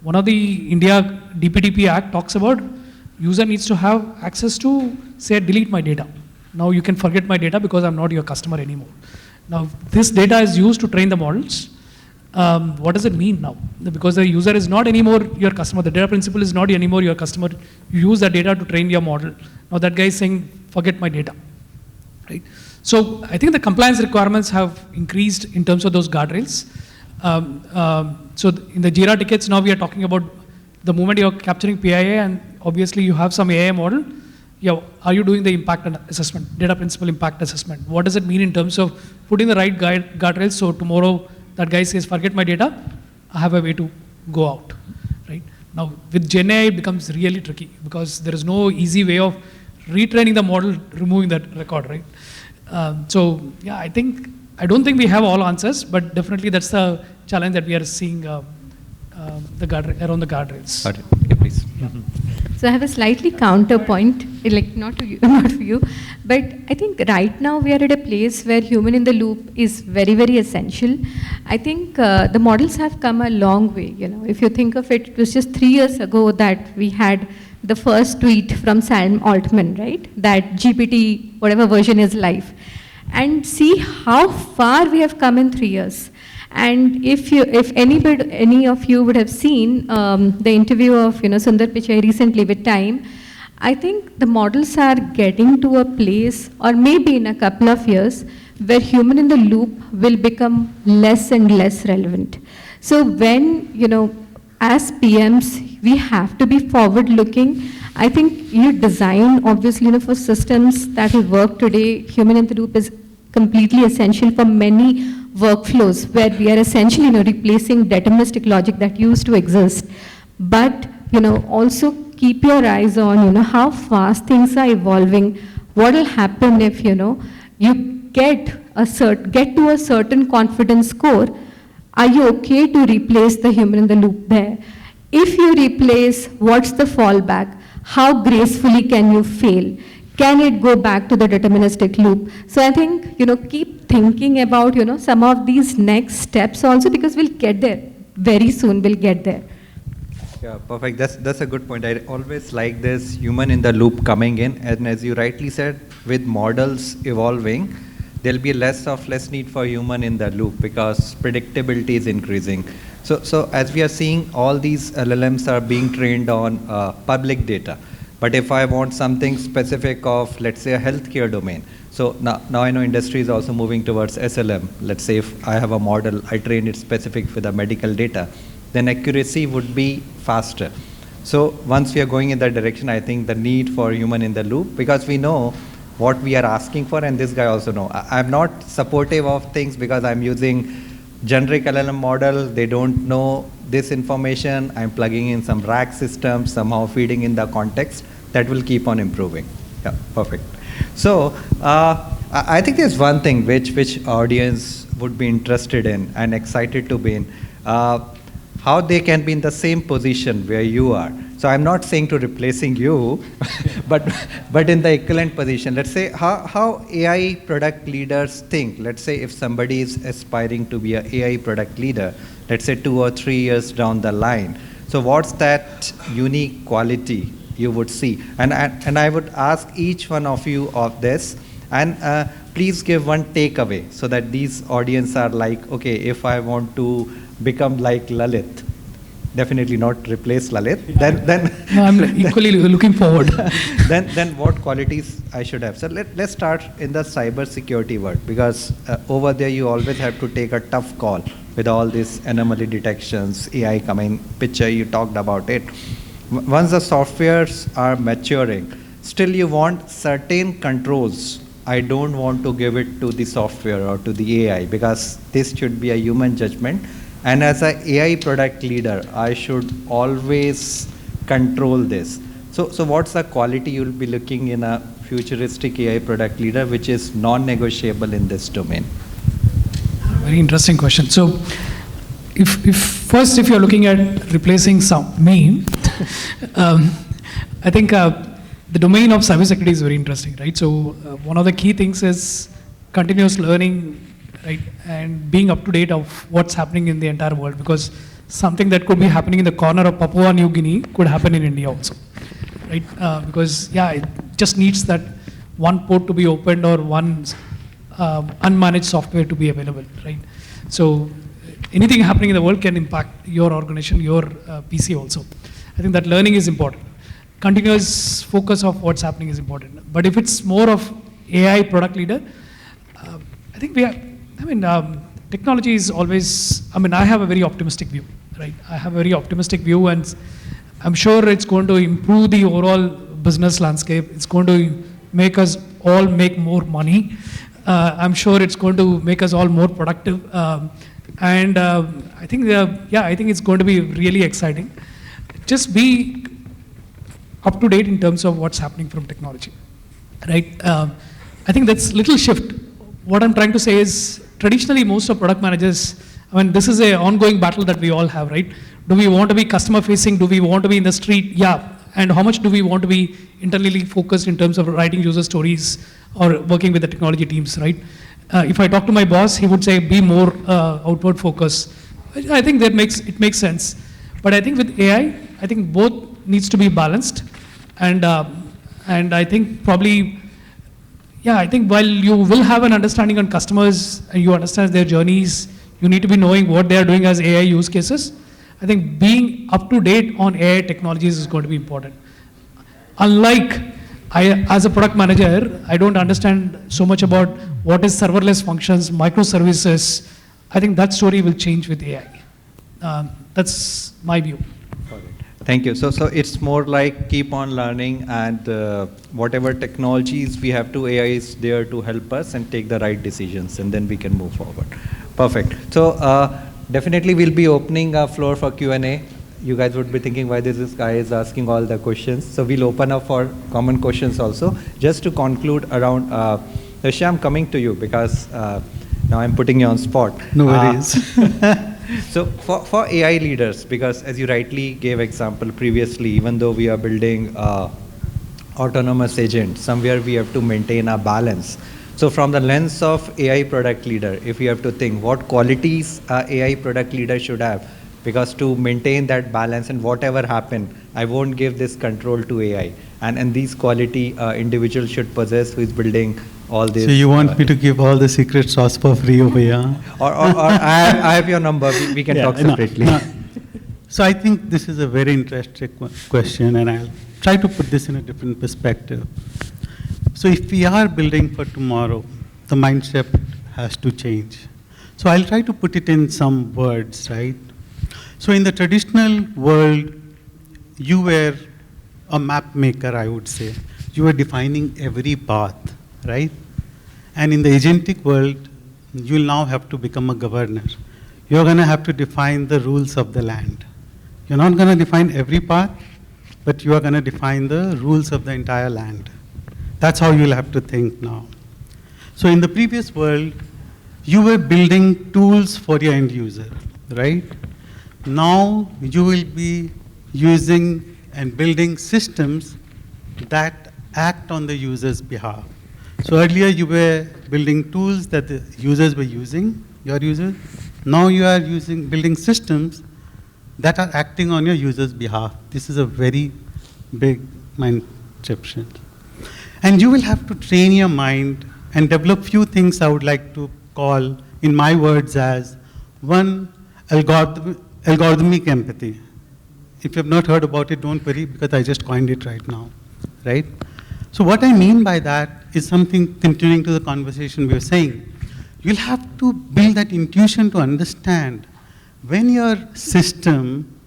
One of the India DPDP Act talks about user needs to have access to, say, delete my data. Now you can forget my data because I'm not your customer anymore. Now this data is used to train the models. What does it mean now? Because the user is not anymore your customer. The data principal is not anymore your customer. You use that data to train your model. Now that guy is saying, forget my data, right? So I think the compliance requirements have increased in terms of those guardrails. So in the Jira tickets now we are talking about the moment you're capturing PIA and obviously you have some AI model, are you doing the impact assessment, data principal impact assessment? What does it mean in terms of putting the right guardrails so tomorrow that guy says, forget my data, I have a way to go out, right? Now, with Gen AI, it becomes really tricky because there is no easy way of retraining the model, removing that record, right? So, yeah, I don't think we have all answers, but definitely that's the challenge that we are seeing around the guardrails. Yeah, please. So I have a slightly counterpoint, like not to you, not for you, but I think right now we are at a place where human in the loop is very, very essential. I think the models have come a long way. You know, if you think of it, it was just 3 years ago that we had the first tweet from Sam Altman, right? That GPT, whatever version is live, and see how far we have come in 3 years. And if any of you would have seen the interview of Sundar Pichai recently with Time, I think the models are getting to a place, or maybe in a couple of years, where human in the loop will become less and less relevant. So when as PMs we have to be forward-looking. I think you design obviously for systems that will work today. Human in the loop is completely essential for many workflows where we are essentially replacing deterministic logic that used to exist. But also keep your eyes on how fast things are evolving. What will happen if you get to a certain confidence score? Are you okay to replace the human in the loop there? If you replace, what's the fallback? How gracefully can you fail? Can it go back to the deterministic loop? So I think, keep thinking about, some of these next steps also, because we'll get there. Very soon we'll get there. Yeah, perfect. That's a good point. I always like this human in the loop coming in. And as you rightly said, with models evolving, there'll be less need for human in the loop because predictability is increasing. So as we are seeing, all these LLMs are being trained on public data. But if I want something specific of, let's say, a healthcare domain, so now I know industry is also moving towards SLM. Let's say if I have a model, I train it specific for the medical data, then accuracy would be faster. So once we are going in that direction, I think the need for human in the loop, because we know what we are asking for, and this guy also know. I'm not supportive of things because I'm using generic LLM model, they don't know this information, I'm plugging in some RAG systems, somehow feeding in the context, that will keep on improving. Yeah, perfect. So I think there's one thing which audience would be interested in and excited to be in, how they can be in the same position where you are. So I'm not saying to replacing you, but in the equivalent position. Let's say how AI product leaders think. Let's say if somebody is aspiring to be an AI product leader, let's say 2 or 3 years down the line. So what's that unique quality you would see? And I would ask each one of you of this, and please give one takeaway so that these audience are like, okay, if I want to become like Lalit, definitely not replace Lalit. Then no, I'm equally looking forward. then what qualities I should have? So let's start in the cyber security world, because over there you always have to take a tough call with all these anomaly detections, AI coming picture, you talked about it. Once the softwares are maturing, still you want certain controls. I don't want to give it to the software or to the AI, because this should be a human judgment. And as an AI product leader, I should always control this. So what's the quality you'll be looking in a futuristic AI product leader, which is non-negotiable in this domain? Very interesting question. So if you're looking at replacing me, I think the domain of cybersecurity is very interesting, right? So one of the key things is continuous learning, right, and being up to date of what's happening in the entire world, because something that could be happening in the corner of Papua New Guinea could happen in India also, right? Because it just needs that one port to be opened or one unmanaged software to be available, right? So anything happening in the world can impact your organization, your PC also. I think that learning is important. Continuous focus of what's happening is important. But if it's more of AI product leader, I think technology is always, I have a very optimistic view, right? I have a very optimistic view, and I'm sure it's going to improve the overall business landscape. It's going to make us all make more money. I'm sure it's going to make us all more productive. And I think, I think it's going to be really exciting. Just be up to date in terms of what's happening from technology, right? I think that's little shift. What I'm trying to say is, traditionally, most of product managers, I mean, this is an ongoing battle that we all have, right? Do we want to be customer facing? Do we want to be in the street? Yeah. And how much do we want to be internally focused in terms of writing user stories or working with the technology teams, right? If I talk to my boss, he would say, be more outward focused. I think it makes sense. But I think with AI, I think both needs to be balanced. And I think probably, I think while you will have an understanding on customers and you understand their journeys, you need to be knowing what they are doing as AI use cases. I think being up to date on AI technologies is going to be important. Unlike as a product manager, I don't understand so much about what is serverless functions, microservices. I think that story will change with AI. That's my view. Thank you. So it's more like keep on learning, and whatever technologies we have to, AI is there to help us and take the right decisions, and then we can move forward. Perfect. So definitely we'll be opening a floor for Q&A. You guys would be thinking why this guy is asking all the questions. So we'll open up for common questions also. Just to conclude around, Rishi, I'm coming to you because now I'm putting you on spot. No worries. So for AI leaders, because as you rightly gave example previously, even though we are building autonomous agent, somewhere we have to maintain a balance. So from the lens of AI product leader, if you have to think what qualities AI product leader should have, because to maintain that balance and whatever happen, I won't give this control to AI. And these quality individuals should possess who is building all this. So you want me to give all the secret sauce for free over here? Or I have your number, we can talk separately. No. So I think this is a very interesting question, and I'll try to put this in a different perspective. So if we are building for tomorrow, the mindset has to change. So I'll try to put it in some words, right? So in the traditional world, you were a map maker, I would say. You were defining every path, right? And in the agentic world, you'll now have to become a governor. You're going to have to define the rules of the land. You're not going to define every path, but you are going to define the rules of the entire land. That's how you'll have to think now. So in the previous world, you were building tools for your end user, right? Now you will be using and building systems that act on the user's behalf. So earlier you were building tools that the users were using, your users. Now you are building systems that are acting on your user's behalf. This is a very big mindset shift. And you will have to train your mind and develop few things I would like to call, in my words, as one, algorithmic empathy. If you have not heard about it, don't worry, because I just coined it right now, right? So what I mean by that is something continuing to the conversation we were saying. You'll have to build that intuition to understand when your system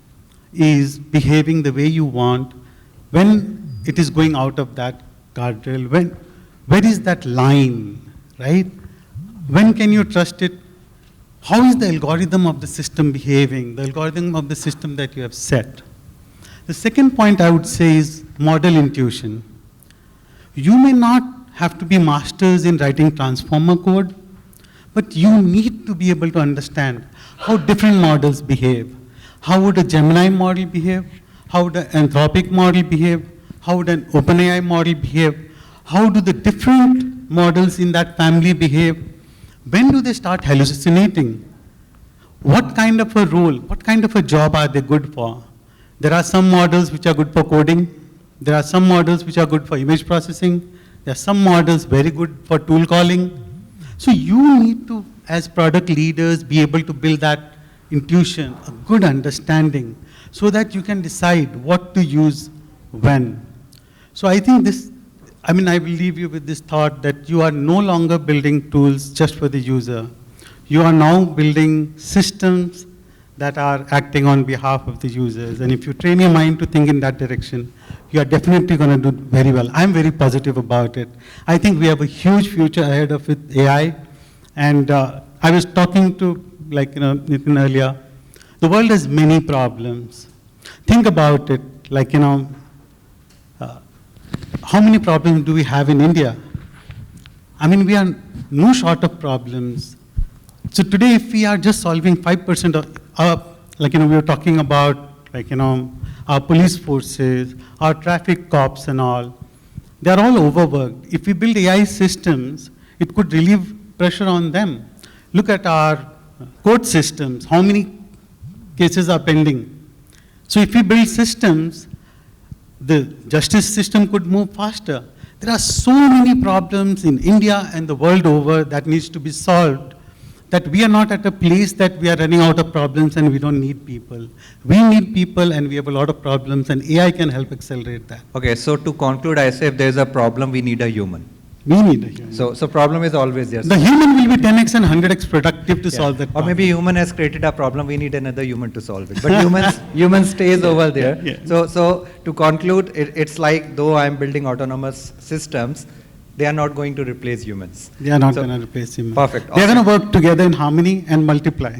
is behaving the way you want, when it is going out of that guardrail, where is that line, right? When can you trust it? How is the algorithm of the system behaving, the algorithm of the system that you have set? The second point I would say is model intuition. You may not have to be masters in writing transformer code, but you need to be able to understand how different models behave. How would a Gemini model behave? How would an Anthropic model behave? How would an OpenAI model behave? How do the different models in that family behave? When do they start hallucinating? What kind of a role, what kind of a job are they good for? There are some models which are good for coding. There are some models which are good for image processing. There are some models very good for tool calling. So you need to, as product leaders, be able to build that intuition, a good understanding, so that you can decide what to use when. So I think I will leave you with this thought that you are no longer building tools just for the user. You are now building systems that are acting on behalf of the users. And if you train your mind to think in that direction, you are definitely going to do very well. I'm very positive about it. I think we have a huge future ahead of it, AI. And I was talking to like Nitin earlier, the world has many problems. Think about it, like how many problems do we have in India? I mean, we are no short of problems. So today, if we are just solving 5% of, we were talking about, our police forces, our traffic cops and all, they are all overworked. If we build AI systems, it could relieve pressure on them. Look at our court systems, how many cases are pending. So if we build systems, the justice system could move faster. There are so many problems in India and the world over that needs to be solved, that we are not at a place that we are running out of problems and we don't need people. We need people and we have a lot of problems, and AI can help accelerate that. Okay, so to conclude, I say if there's a problem, we need a human. We need a human. So problem is always there. The human will be 10x and 100x productive to solve that problem. Or maybe human has created a problem, we need another human to solve it. But human stays over there. Yeah. So to conclude, it's like though I'm building autonomous systems, they are not going to replace humans. They are not going to replace humans. Perfect. They are going to work together in harmony and multiply.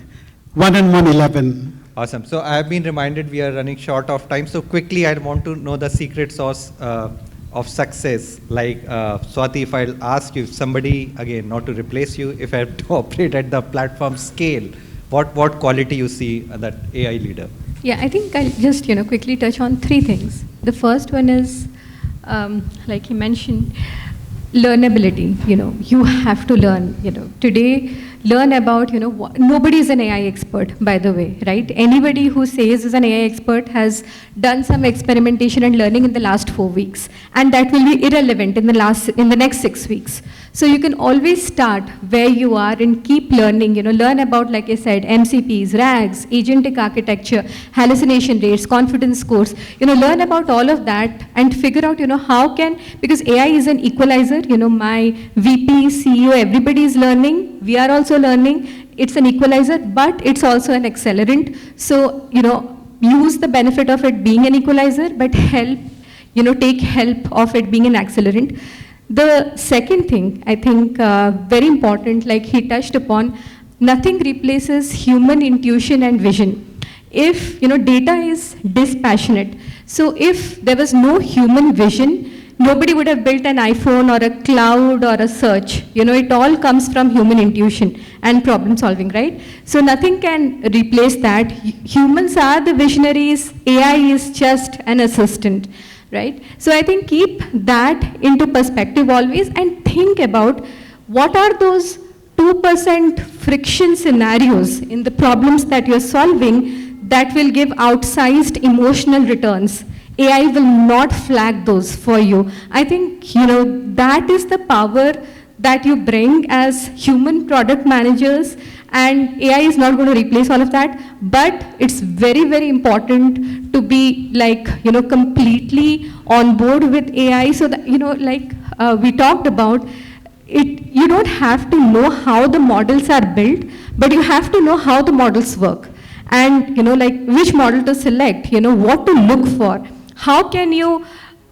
1 and 1, 11. Awesome. So I have been reminded we are running short of time. So quickly, I want to know the secret sauce of success. Like Swati, if I'll ask you, somebody, again, not to replace you, if I have to operate at the platform scale, what quality you see that AI leader? Yeah, I think I'll just quickly touch on 3 things. The first one is, like he mentioned, learnability. You have to learn. Today, learn about, nobody is an AI expert, by the way, right? Anybody who says is an AI expert has done some experimentation and learning in the last 4 weeks, and that will be irrelevant in the next 6 weeks. So you can always start where you are and keep learning, learn about, like I said, MCPs, RAGs, agentic architecture, hallucination rates, confidence scores, learn about all of that and figure out, how can, because AI is an equalizer, my VP, CEO, everybody is learning, we are also learning, it's an equalizer, but it's also an accelerant. So, use the benefit of it being an equalizer, but help, take help of it being an accelerant. The second thing, I think, very important, like he touched upon, nothing replaces human intuition and vision. If, data is dispassionate, so if there was no human vision, nobody would have built an iPhone or a cloud or a search. It all comes from human intuition and problem solving, right? So nothing can replace that. Humans are the visionaries, AI is just an assistant. Right? So I think keep that into perspective always and think about what are those 2% friction scenarios in the problems that you're solving that will give outsized emotional returns. AI will not flag those for you. I think, that is the power that you bring as human product managers, and AI is not going to replace all of that, but it's very, very important to be completely on board with AI so that, we talked about it, you don't have to know how the models are built, but you have to know how the models work. And, which model to select, what to look for. How can you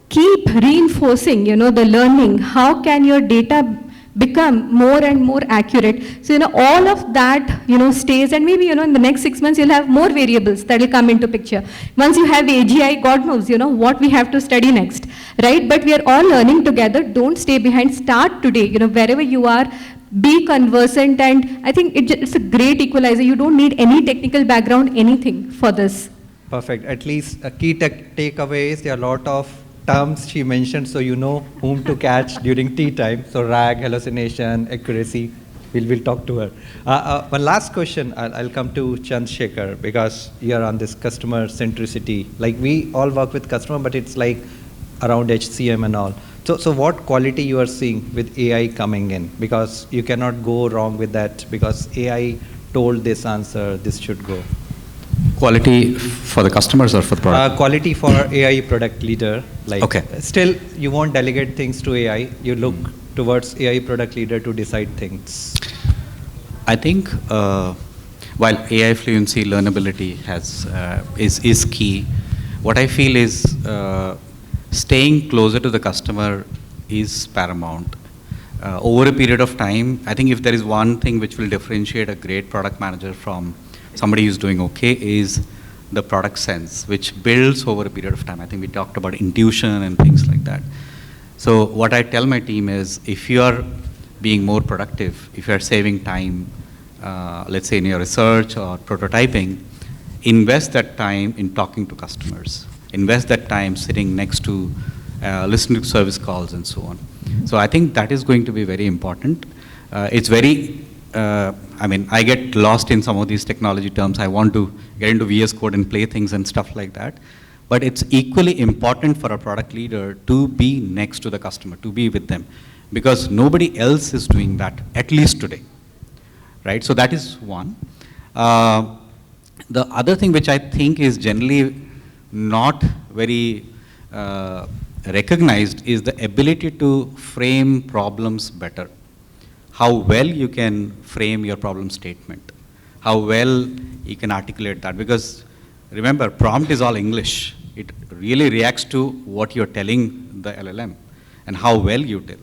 keep reinforcing, the learning? How can your data become more and more accurate? So, all of that, stays, and maybe, in the next 6 months, you'll have more variables that will come into picture. Once you have AGI, God knows, what we have to study next, right? But we are all learning together. Don't stay behind. Start today, wherever you are, be conversant, and I think it's a great equalizer. You don't need any technical background, anything for this. Perfect. At least a key takeaway is there are a lot of terms she mentioned, so you know whom to catch during tea time. So RAG, hallucination, accuracy, we'll talk to her. One last question, I'll come to Sekhar, because you're on this customer centricity. Like we all work with customer, but it's like around HCM and all. So what quality you are seeing with AI coming in? Because you cannot go wrong with that, because AI told this answer, this should go. Quality for the customers or for the product? Quality for AI product leader. Like okay. Still, you won't delegate things to AI. You look towards AI product leader to decide things. I think while AI fluency, learnability is key, what I feel is staying closer to the customer is paramount. over a period of time, I think if there is one thing which will differentiate a great product manager from somebody who's doing okay is the product sense, which builds over a period of time. I think we talked about intuition and things like that. So what I tell my team is, if you are being more productive, if you are saving time, let's say in your research or prototyping, invest that time in talking to customers. Invest that time sitting next to, listening to service calls and so on. So I think that is going to be very important. It's very, I mean, I get lost in some of these technology terms. I want to get into VS Code and play things and stuff like that. But it's equally important for a product leader to be next to the customer, to be with them, because nobody else is doing that, at least today, right? So that is one. The other thing which I think is generally not very recognized is the ability to frame problems better. How well you can frame your problem statement, how well you can articulate that, because remember, prompt is all English. It really reacts to what you're telling the LLM and how well you tell.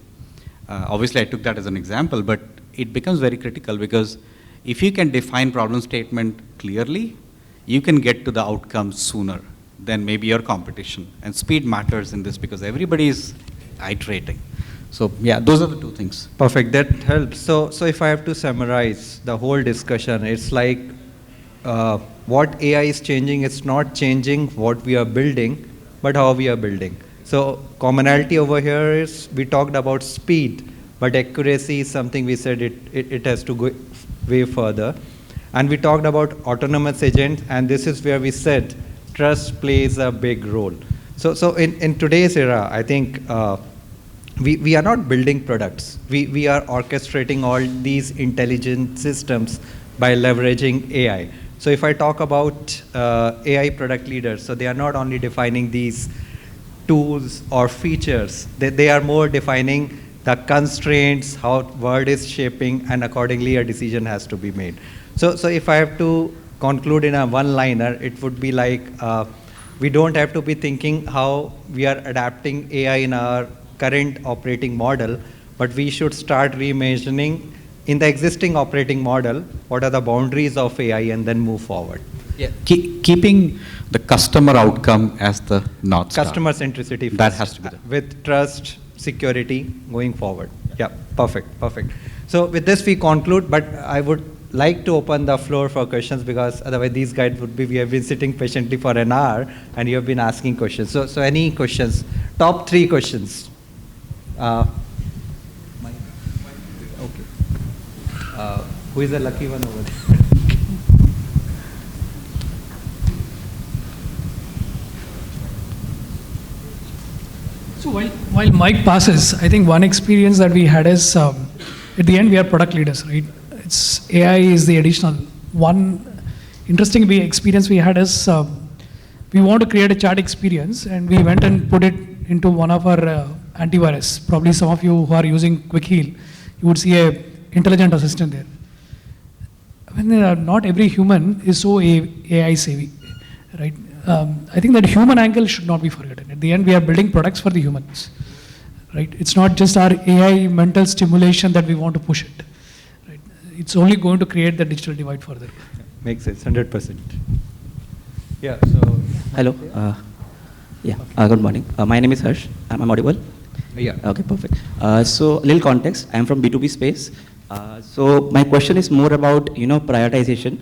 Obviously, I took that as an example, but it becomes very critical, because if you can define problem statement clearly, you can get to the outcome sooner than maybe your competition. And speed matters in this because everybody is iterating. So yeah, those are the two things. Perfect, that helps. So if I have to summarize the whole discussion, it's like what AI is changing, it's not changing what we are building, but how we are building. So commonality over here is, we talked about speed, but accuracy is something we said it has to go way further. And we talked about autonomous agents, and this is where we said trust plays a big role. So in today's era, I think we are not building products. We are orchestrating all these intelligent systems by leveraging AI. So if I talk about AI product leaders, so they are not only defining these tools or features, they are more defining the constraints, how world is shaping, and accordingly a decision has to be made. So if I have to conclude in a one-liner, it would be like, we don't have to be thinking how we are adapting AI in our current operating model, but we should start reimagining in the existing operating model, what are the boundaries of AI, and then move forward. Yeah. Keeping the customer outcome as the North Star. Customer centricity. That has to be there. With trust, security, going forward. Yeah, perfect. So with this we conclude, but I would like to open the floor for questions, because otherwise these guys would be, we have been sitting patiently for an hour and you have been asking questions. So any questions? Top 3 questions. Okay. Who is the lucky one over there? So while mic passes, I think one experience that we had is, at the end we are product leaders, right? It's AI is the additional. One interesting experience we had is, we want to create a chat experience, and we went and put it into one of our antivirus. Probably some of you who are using Quick Heal, you would see a intelligent assistant there. When not every human is so AI savvy, right? I think that human angle should not be forgotten. At the end, we are building products for the humans, right? It's not just our AI mental stimulation that we want to push it, right? It's only going to create the digital divide further. Makes sense, 100%. Yeah, so. Hello. Good morning. My name is Harsh. I'm audible? Yeah. Okay, perfect. So, little context. I'm from B2B space. So, my question is more about, prioritization.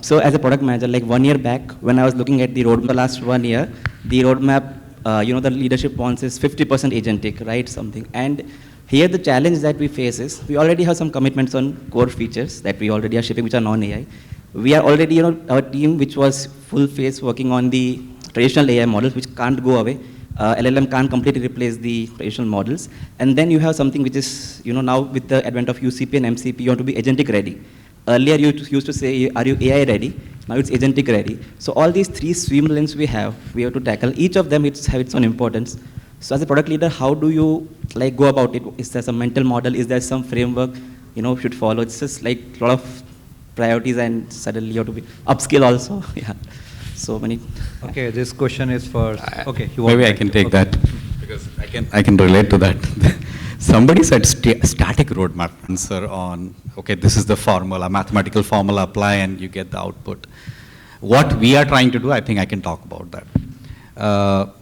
So, as a product manager, like 1 year back, when I was looking at the roadmap, the last 1 year, the roadmap, the leadership wants is 50% agentic, right? Something. And here the challenge that we face is, we already have some commitments on core features that we already are shipping, which are non-AI. We are already, our team, which was full phase working on the traditional AI models, which can't go away. LLM can't completely replace the traditional models. And then you have something which is, now with the advent of UCP and MCP, you want to be agentic ready. Earlier, you used to say, are you AI ready? Now it's agentic ready. So all these 3 swim lanes we have to tackle. Each of them have its own importance. So as a product leader, how do you go about it? Is there some mental model? Is there some framework, should follow? It's just like a lot of priorities, and suddenly you have to be upskill also. Yeah. So many. Okay, this question is for. Okay, maybe I can take that because I can relate to that. Somebody said static roadmap answer on, okay, this is the formula, mathematical formula, apply and you get the output. What we are trying to do, I think I can talk about that.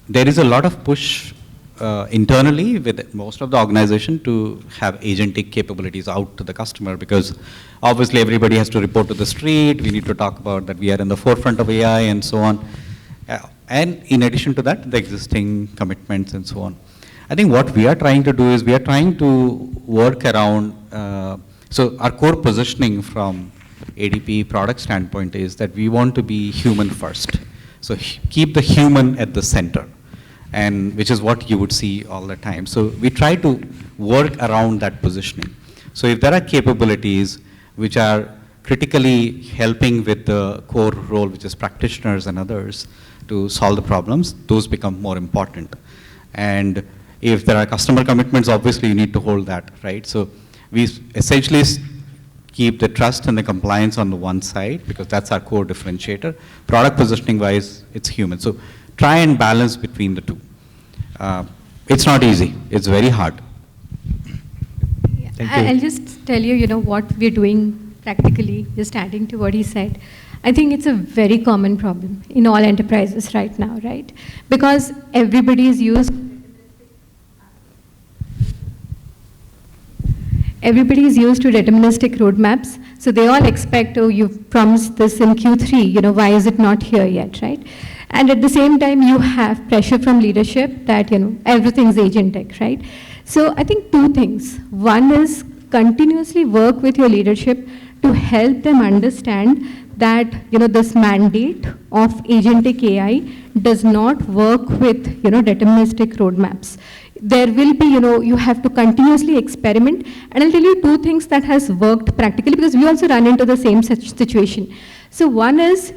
There is a lot of push internally with most of the organization to have agentic capabilities out to the customer, because obviously everybody has to report to the street. We need to talk about that we are in the forefront of AI and so on. And in addition to that, the existing commitments and so on. I think what we are trying to do is we are trying to work around, so our core positioning from ADP product standpoint is that we want to be human first. So keep the human at the center, and which is what you would see all the time. So we try to work around that positioning. So if there are capabilities which are critically helping with the core role, which is practitioners and others, to solve the problems, those become more important. And if there are customer commitments, obviously you need to hold that, right? So we essentially keep the trust and the compliance on the one side, because that's our core differentiator. Product positioning wise, it's human. So try and balance between the two. It's not easy, it's very hard. Yeah. Thank you. I'll just tell you, what we're doing practically, just adding to what he said. I think it's a very common problem in all enterprises right now, right? Because everybody is used to deterministic roadmaps, so they all expect, oh, you've promised this in Q3, why is it not here yet, right? And at the same time, you have pressure from leadership that, everything's agentic, right? So I think two things. One is continuously work with your leadership to help them understand that, this mandate of agentic AI does not work with, deterministic roadmaps. There will be, you have to continuously experiment. And I'll tell you two things that has worked practically, because we also run into the same such situation. So one is,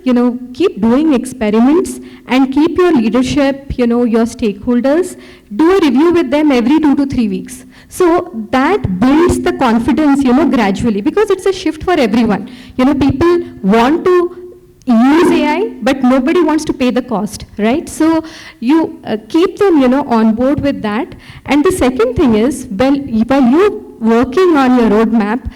keep doing experiments and keep your leadership, your stakeholders, do a review with them every 2 to 3 weeks. So that builds the confidence, gradually, because it's a shift for everyone. People want to use AI, but nobody wants to pay the cost, right? So you keep them, on board with that. And the second thing is, while you're working on your roadmap,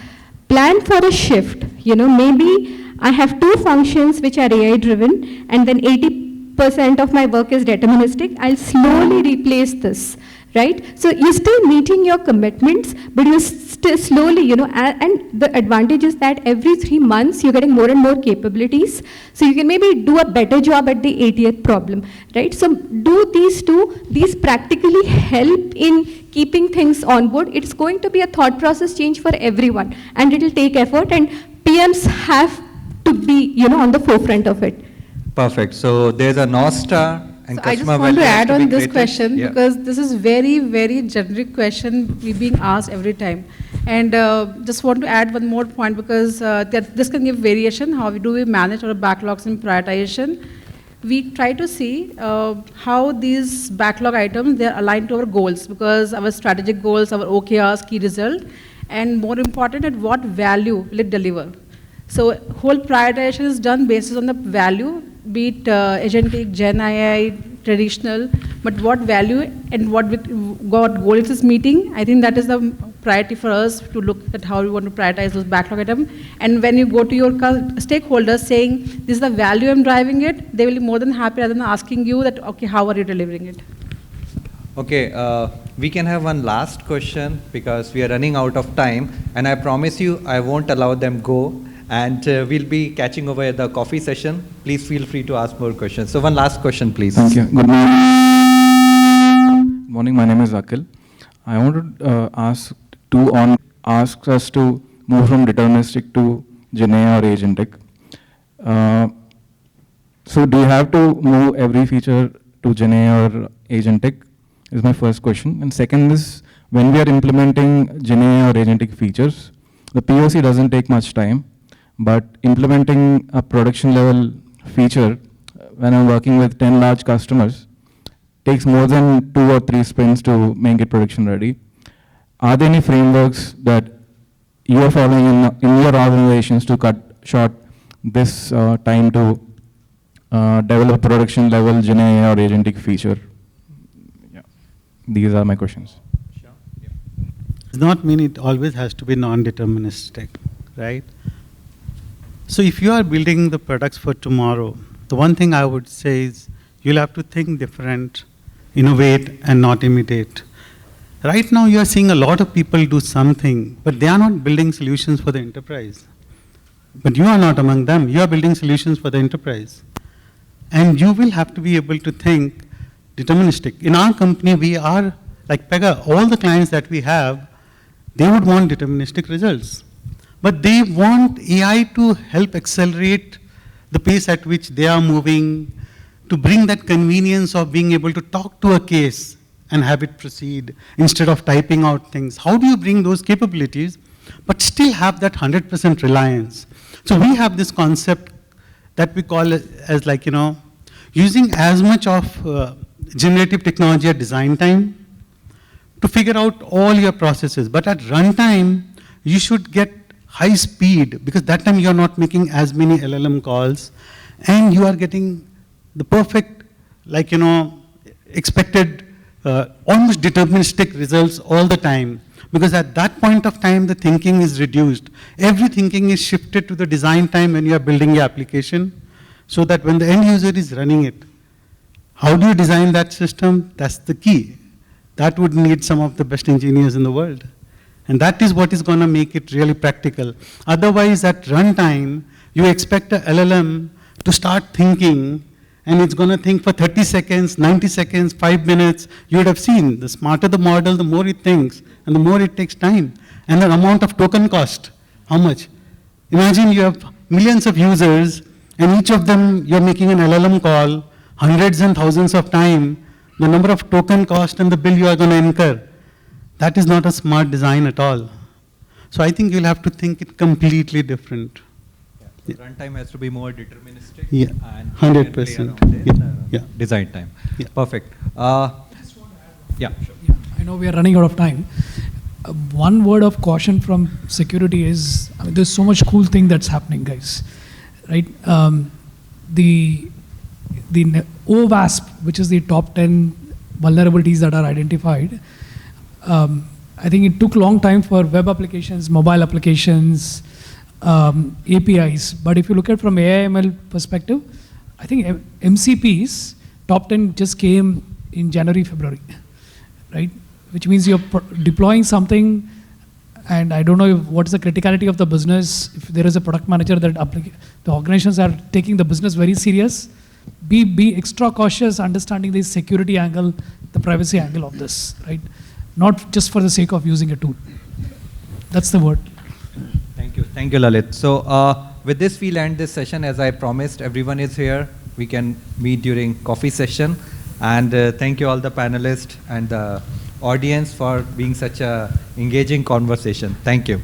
plan for a shift. Maybe I have 2 functions which are AI driven, and then 80% of my work is deterministic. I'll slowly replace this, right? So you're still meeting your commitments, but you're still slowly, and the advantage is that every 3 months you're getting more and more capabilities. So you can maybe do a better job at the 80th problem, right? So do these two. These practically help in keeping things on board. It's going to be a thought process change for everyone, and it'll take effort, and PMs have to be, on the forefront of it. Perfect. So there's a North Star. And So I just customer want to value has add be on this created. question, Yeah. because this is very, very generic question we being asked every time. And just want to add one more point, because this can give variation. How do we manage our backlogs in prioritization? We try to see how these backlog items, they're aligned to our goals, because our strategic goals, our OKRs, key result, and more important, at what value will it deliver? So whole prioritization is done based on the value, be it agentic, Gen AI, traditional, but what value and what goal it is meeting. I think that is the priority for us, to look at how we want to prioritize those backlog items. And when you go to your stakeholders saying, this is the value I'm driving it, they will be more than happy rather than asking you that, okay, how are you delivering it? Okay, we can have one last question, because we are running out of time, and I promise you I won't allow them go. And we'll be catching over at the coffee session. Please feel free to ask more questions. So one last question, please. Thank you. Good morning. Good morning. My name is Akil. I wanted to ask us to move from deterministic to Gen AI or agentic. So do you have to move every feature to Gen AI or agentic? Is my first question. And second is, when we are implementing Gen AI or agentic features, the POC doesn't take much time. But implementing a production level feature, when I'm working with 10 large customers, takes more than 2 or 3 sprints to make it production ready. Are there any frameworks that you are following in your organizations to cut short this time to develop production level Gen AI or agentic feature? Yeah. These are my questions. Sure. does not mean it always has to be non-deterministic, right? So if you are building the products for tomorrow, the one thing I would say is you'll have to think different, innovate, and not imitate. Right now, you are seeing a lot of people do something, but they are not building solutions for the enterprise. But you are not among them. You are building solutions for the enterprise. And you will have to be able to think deterministic. In our company, we are, like Pega, all the clients that we have, they would want deterministic results. But they want AI to help accelerate the pace at which they are moving, to bring that convenience of being able to talk to a case and have it proceed instead of typing out things. How do you bring those capabilities, but still have that 100% reliance? So we have this concept that we call as like, using as much of generative technology at design time to figure out all your processes. But at runtime, you should get high speed, because that time you are not making as many LLM calls, and you are getting the perfect, expected, almost deterministic results all the time. Because at that point of time, the thinking is reduced. Every thinking is shifted to the design time when you are building your application, so that when the end user is running it, how do you design that system? That's the key. That would need some of the best engineers in the world. And that is what is going to make it really practical. Otherwise, at runtime, you expect a LLM to start thinking, and it's going to think for 30 seconds, 90 seconds, 5 minutes. You would have seen, the smarter the model, the more it thinks, and the more it takes time. And the amount of token cost, how much? Imagine you have millions of users, and each of them, you're making an LLM call, hundreds and thousands of time, the number of token cost and the bill you are going to incur. That is not a smart design at all. So I think you'll have to think it completely different. So runtime has to be more deterministic. Yeah, and 100%. Design time. Yeah. Perfect. Yeah, Sure. I know we are running out of time. One word of caution from security is, there's so much cool thing that's happening, guys, right? The OWASP, which is the top 10 vulnerabilities that are identified, I think it took a long time for web applications, mobile applications, APIs. But if you look at from AI/ML perspective, I think MCPs, top 10 just came in January, February, right? Which means you're deploying something, and I don't know what is the criticality of the business. If there is a product manager that the organizations are taking the business very serious, be extra cautious, understanding the security angle, the privacy angle of this, right? Not just for the sake of using a tool. That's the word. Thank you. Thank you, Lalit. So with this, we'll end this session. As I promised, everyone is here. We can meet during coffee session. And thank you all the panelists and the audience for being such a engaging conversation. Thank you.